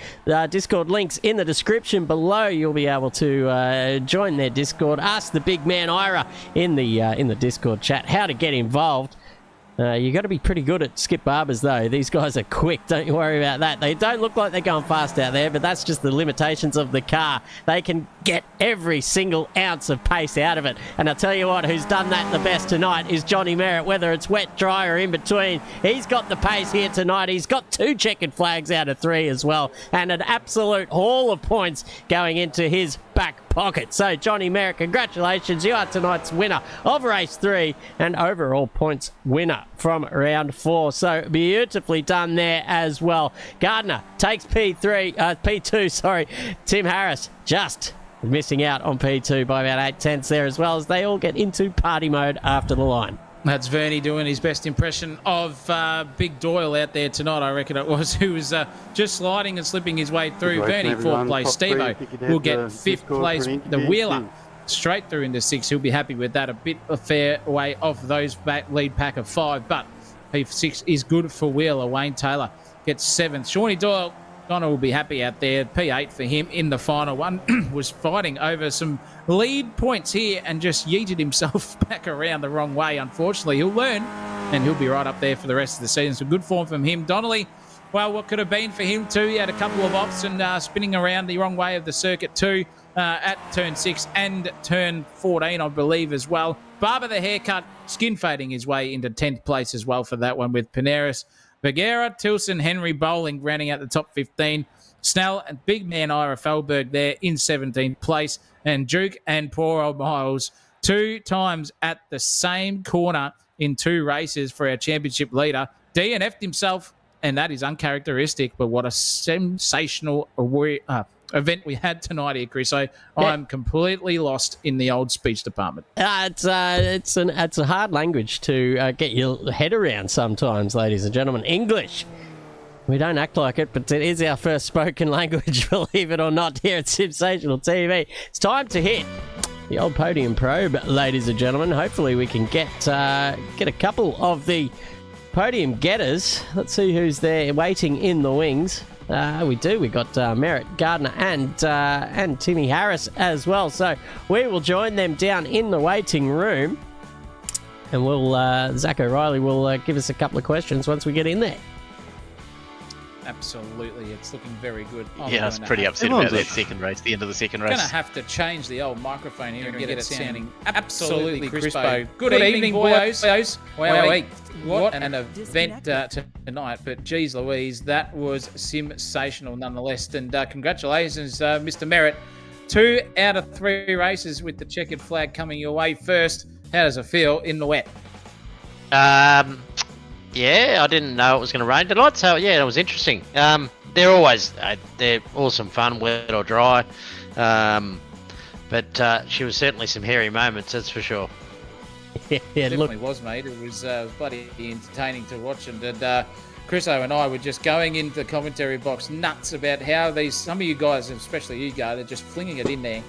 Discord links in the description below. You'll be able to join their Discord. Ask the big man Ira in the Discord chat how to get involved. You got to be pretty good at skip barbers, though. These guys are quick. Don't you worry about that. They don't look like they're going fast out there, but that's just the limitations of the car. They can get every single ounce of pace out of it. And I'll tell you what, who's done that the best tonight is Johnny Merritt, whether it's wet, dry, or in between. He's got the pace here tonight. He's got 2 checkered flags out of 3 as well, and an absolute haul of points going into his back pocket. So Johnny Merritt, congratulations. You are tonight's winner of race 3 and overall points winner from round 4. So beautifully done there as well. Gardner takes P2. Tim Harris just missing out on P2 by about 8/10 there, as well as they all get into party mode after the line. That's Vernie doing his best impression of Big Doyle out there tonight, I reckon it was, who was just sliding and slipping his way through. Vernie, 4th place. Steve-O will get 5th place. The Wheeler straight through into 6th. He'll be happy with that. A bit of fair way off those lead pack of 5, but P6 is good for Wheeler. Wayne Taylor gets 7th. Shawnee Doyle, Connor will be happy out there. P8 for him in the final one. Was fighting over some lead points here and just yeeted himself back around the wrong way. Unfortunately, he'll learn and he'll be right up there for the rest of the season. So good form from him. Donnelly, well, what could have been for him too? He had a couple of offs and spinning around the wrong way of the circuit too at turn 6 and turn 14, I believe, as well. Barber, the haircut, skin fading his way into 10th place as well for that one with Panaris. Vergara, Tilson, Henry, Bowling rounding out the top 15. Snell and big man Ira Felberg there in 17th place. And Duke and poor old Miles 2 times at the same corner in 2 races for our championship leader. DNF'd himself, and that is uncharacteristic, but what a sensational event we had tonight here, Chris. So I'm completely lost in the old speech department. It's a hard language to get your head around sometimes, ladies and gentlemen. English. We don't act like it, but it is our first spoken language, believe it or not, here at Sensational TV. It's time to hit the old podium probe, ladies and gentlemen. Hopefully we can get a couple of the podium getters. Let's see who's there waiting in the wings. We do. We got Merritt, Gardner, and Timmy Harris as well. So we will join them down in the waiting room, and Zach O'Reilly will give us a couple of questions once we get in there. Absolutely, it's looking very good. I was pretty upset about that second race, the end of the second race. Going to have to change the old microphone here and get it sounding absolutely crispo. Good evening, boys. Wow, what an event tonight. But geez Louise, that was sensational nonetheless. And congratulations, Mr. Merritt. 2 out of 3 races with the checkered flag coming your way first. How does it feel in the wet? Yeah, I didn't know it was going to rain tonight, so yeah, it was interesting. They're always they're awesome fun, wet or dry. But she was certainly some hairy moments, that's for sure. Yeah, Definitely was, mate. It was bloody entertaining to watch. And Chriso and I were just going into the commentary box nuts about how some of you guys, especially you, Gar, are just flinging it in there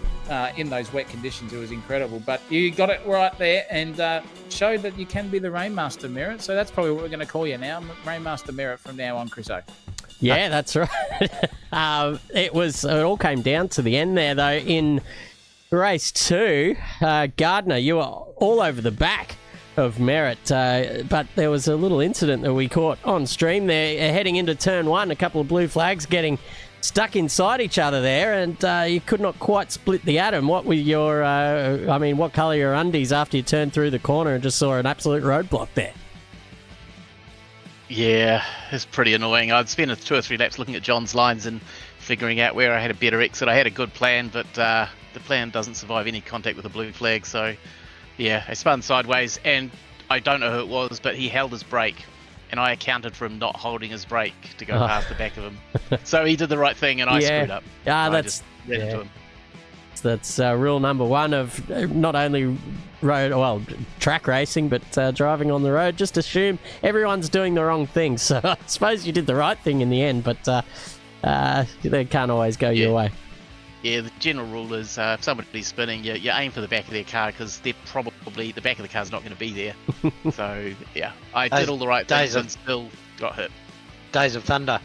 in those wet conditions. It was incredible. But you got it right there and showed that you can be the Rainmaster Merritt. So that's probably what we're going to call you now, Rainmaster Merritt from now on, Chriso. Yeah, that's right. It all came down to the end there, though. In race 2, Gardner, you were all over the back of Merritt, but there was a little incident that we caught on stream there, heading into turn 1, a couple of blue flags getting stuck inside each other there, and you could not quite split the atom. What were your, what colour your undies after you turned through the corner and just saw an absolute roadblock there? Yeah, it's pretty annoying. I'd spent 2 or 3 laps looking at John's lines and figuring out where I had a better exit. I had a good plan, but the plan doesn't survive any contact with a blue flag, so yeah, I spun sideways, and I don't know who it was, but he held his brake, and I accounted for him not holding his brake to go past the back of him. So he did the right thing, and I screwed up. I just ran into him. That's rule number 1 of not only track racing, but driving on the road. Just assume everyone's doing the wrong thing. So I suppose you did the right thing in the end, but they can't always go your way. Yeah, the general rule is if somebody's spinning, you aim for the back of their car because they're probably the back of the car's not going to be there. So yeah, I did all the right things and still got hit. Days of Thunder.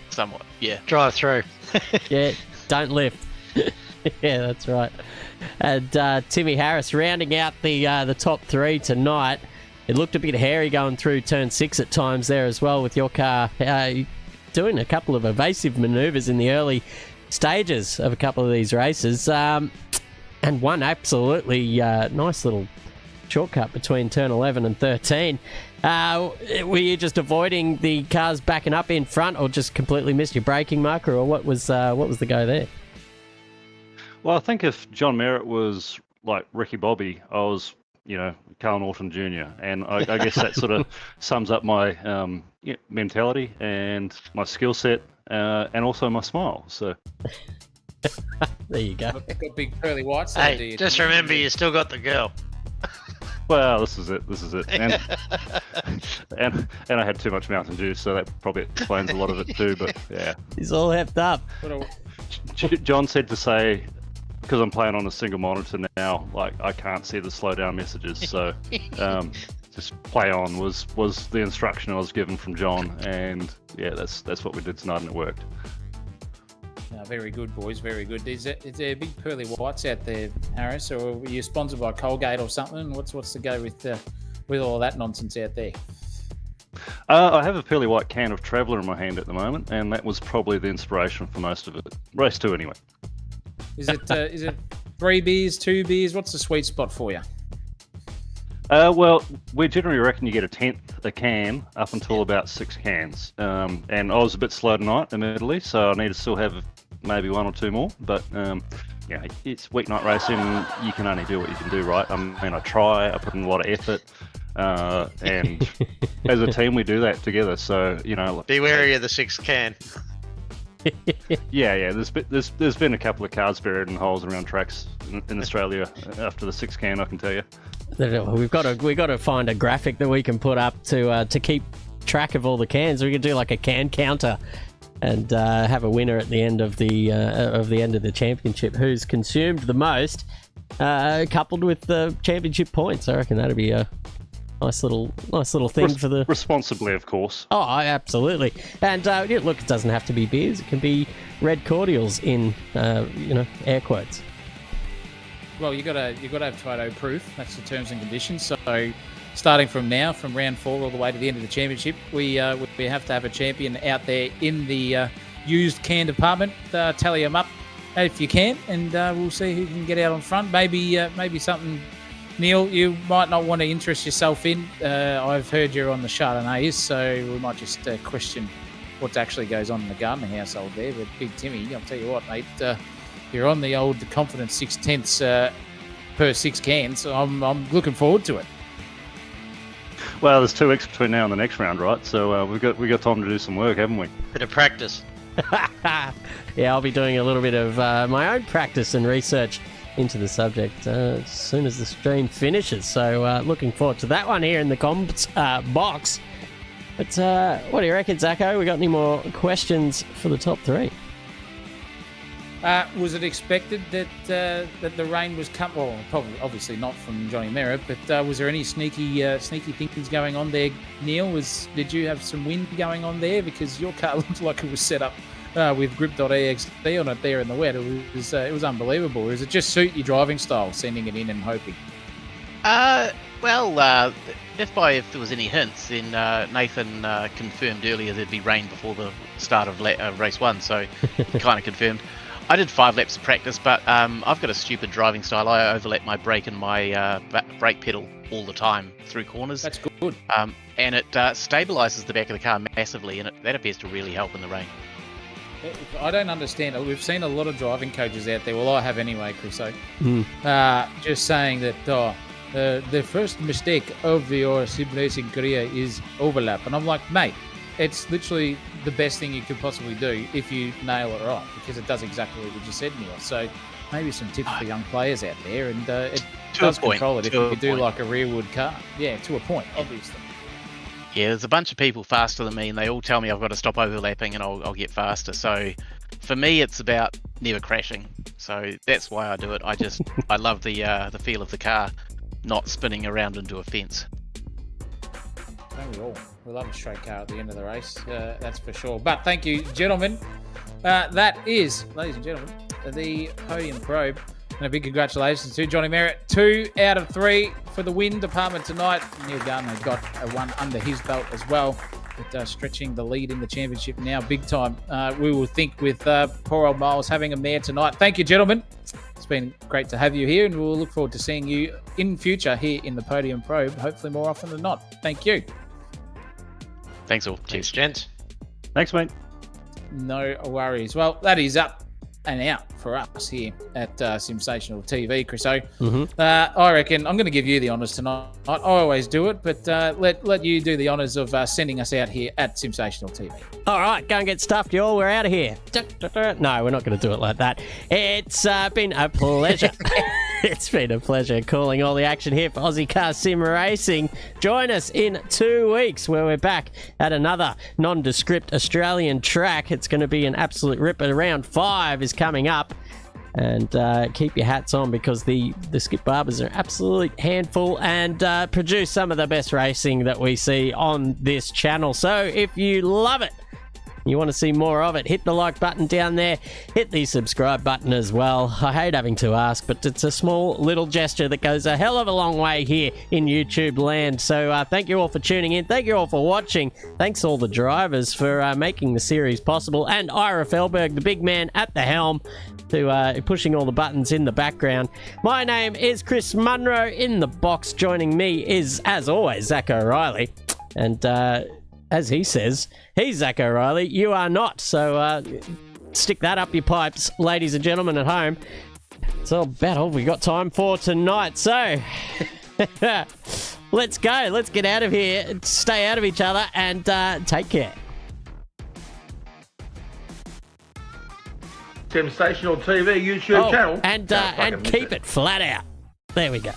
Somewhat, yeah. Drive through. Yeah, don't lift. Yeah, that's right. And Timmy Harris rounding out the top 3 tonight. It looked a bit hairy going through turn 6 at times there as well with your car doing a couple of evasive manoeuvres in the early stages of a couple of these races. And one absolutely nice little shortcut between turn 11 and 13. Were you just avoiding the cars backing up in front, or just completely missed your braking marker, or what was the go there? Well, I think if John Merritt was like Ricky Bobby, I was, Carl Norton Jr. And I guess that sort of sums up my mentality and my skill set, and also my smile. So there you go. Got big pearly whites. Hey, just remember, you still got the girl. Well, this is it. And I had too much Mountain Dew, so that probably explains a lot of it too. But yeah, he's all hepped up. John said to say, because I'm playing on a single monitor now, like I can't see the slow down messages, so just play on was the instruction I was given from John, and yeah, that's what we did tonight, and it worked. Very good, boys. Very good. Is there big pearly whites out there, Harris, or were you sponsored by Colgate or something? What's the go with all that nonsense out there? I have a pearly white can of Traveller in my hand at the moment, and that was probably the inspiration for most of it. Race 2 anyway. Is it 3 beers, 2 beers? What's the sweet spot for you? Well, we generally reckon you get a tenth a can up until about 6 cans. And I was a bit slow tonight, admittedly, so I need to still have maybe 1 or 2 more. But it's weeknight racing. You can only do what you can do, right? I mean, I try. I put in a lot of effort. And as a team, we do that together. So be wary of the 6 can. Yeah. There's been a couple of cars buried in holes around tracks in Australia after the 6 can. I can tell you. We've got to find a graphic that we can put up to keep track of all the cans. We could do like a can counter and have a winner at the end of the championship who's consumed the most, coupled with the championship points. I reckon that'd be a nice little thing for the responsibly, of course. Oh, absolutely. And look, it doesn't have to be beers. It can be red cordials in air quotes. Well, you got to have photo proof. That's the terms and conditions. So, starting from now, from round 4 all the way to the end of the championship, we have to have a champion out there in the used can department. Tally them up if you can, and we'll see who can get out on front. Maybe something, Neil, you might not want to interest yourself in. I've heard you're on the Chardonnays, so we might just question what actually goes on in the Gardner household there. But Big Timmy, I'll tell you what, mate. You're on the old confident 6/10 per 6 cans. So I'm looking forward to it. Well, there's 2 weeks between now and the next round, right? So we got time to do some work, haven't we? Bit of practice. Yeah, I'll be doing a little bit of my own practice and research into the subject as soon as the stream finishes. So looking forward to that one here in the comments box. But what do you reckon, Zacko? We got any more questions for the top three? Was it expected that the rain was coming? Well, probably, obviously not from Johnny Merritt, but was there any sneaky things going on there, Neil? Did you have some wind going on there? Because your car looked like it was set up with grip.exe on it there in the wet. It was unbelievable. Or does it just suit your driving style, sending it in and hoping? Well, if there was any hints, then Nathan confirmed earlier there'd be rain before the start of race 1, so he kind of confirmed. I did 5 laps of practice, but I've got a stupid driving style. I overlap my brake and my brake pedal all the time through corners. That's good. And it stabilises the back of the car massively, and that appears to really help in the rain. I don't understand it. We've seen a lot of driving coaches out there. Well, I have anyway, Chriso. Just saying that the first mistake of your sim racing career is overlap. And I'm like, mate, it's literally the best thing you could possibly do if you nail it right, because it does exactly what you said, Neil. So maybe some tips for young players out there, and it does control it if you do like a rearward car. Yeah, to a point, obviously. Yeah, there's a bunch of people faster than me, and they all tell me I've got to stop overlapping and I'll get faster. So for me, it's about never crashing. So that's why I do it. I love the feel of the car not spinning around into a fence. Don't we all? We love a straight car at the end of the race, that's for sure. But thank you, gentlemen. That is, ladies and gentlemen, the Podium Probe. And a big congratulations to Johnny Merritt. 2 out of 3 for the win department tonight. Neil Gardner got a 1 under his belt as well, but stretching the lead in the championship now big time. We will think with poor old Miles having a mare tonight. Thank you, gentlemen. It's been great to have you here, and we'll look forward to seeing you in future here in the Podium Probe, hopefully more often than not. Thank you. Thanks all. Thanks, gents. Thanks, mate. No worries. Well, that is up and out for us here at Sensational TV, Chriso. I reckon I'm going to give you the honours tonight. I always do it, but let you do the honours of sending us out here at Sensational TV. All right, go and get stuffed, y'all. We're out of here. No, we're not going to do it like that. It's been a pleasure. It's been a pleasure calling all the action here for Ozicar Sim Racing. Join us in 2 weeks where we're back at another nondescript Australian track. It's going to be an absolute ripper. Round 5 is coming up. And keep your hats on, because the Skip Barbers are an absolute handful and produce some of the best racing that we see on this channel. So if you love it, you want to see more of it, hit the like button down there, hit the subscribe button as well. I hate having to ask, but it's a small little gesture that goes a hell of a long way here in YouTube land. So thank you all for tuning in. Thank you all for watching. Thanks all the drivers for making the series possible. And Ira Felberg, the big man at the helm, to pushing all the buttons in the background. My name is Chris Munro. In the box joining me is, as always, Zach O'Reilly. And as he says, he's Zach O'Reilly. You are not. So stick that up your pipes, ladies and gentlemen at home. It's about all we got time for tonight. So let's go. Let's get out of here. Stay out of each other and take care. Sensational TV YouTube channel. And keep it flat out. There we go.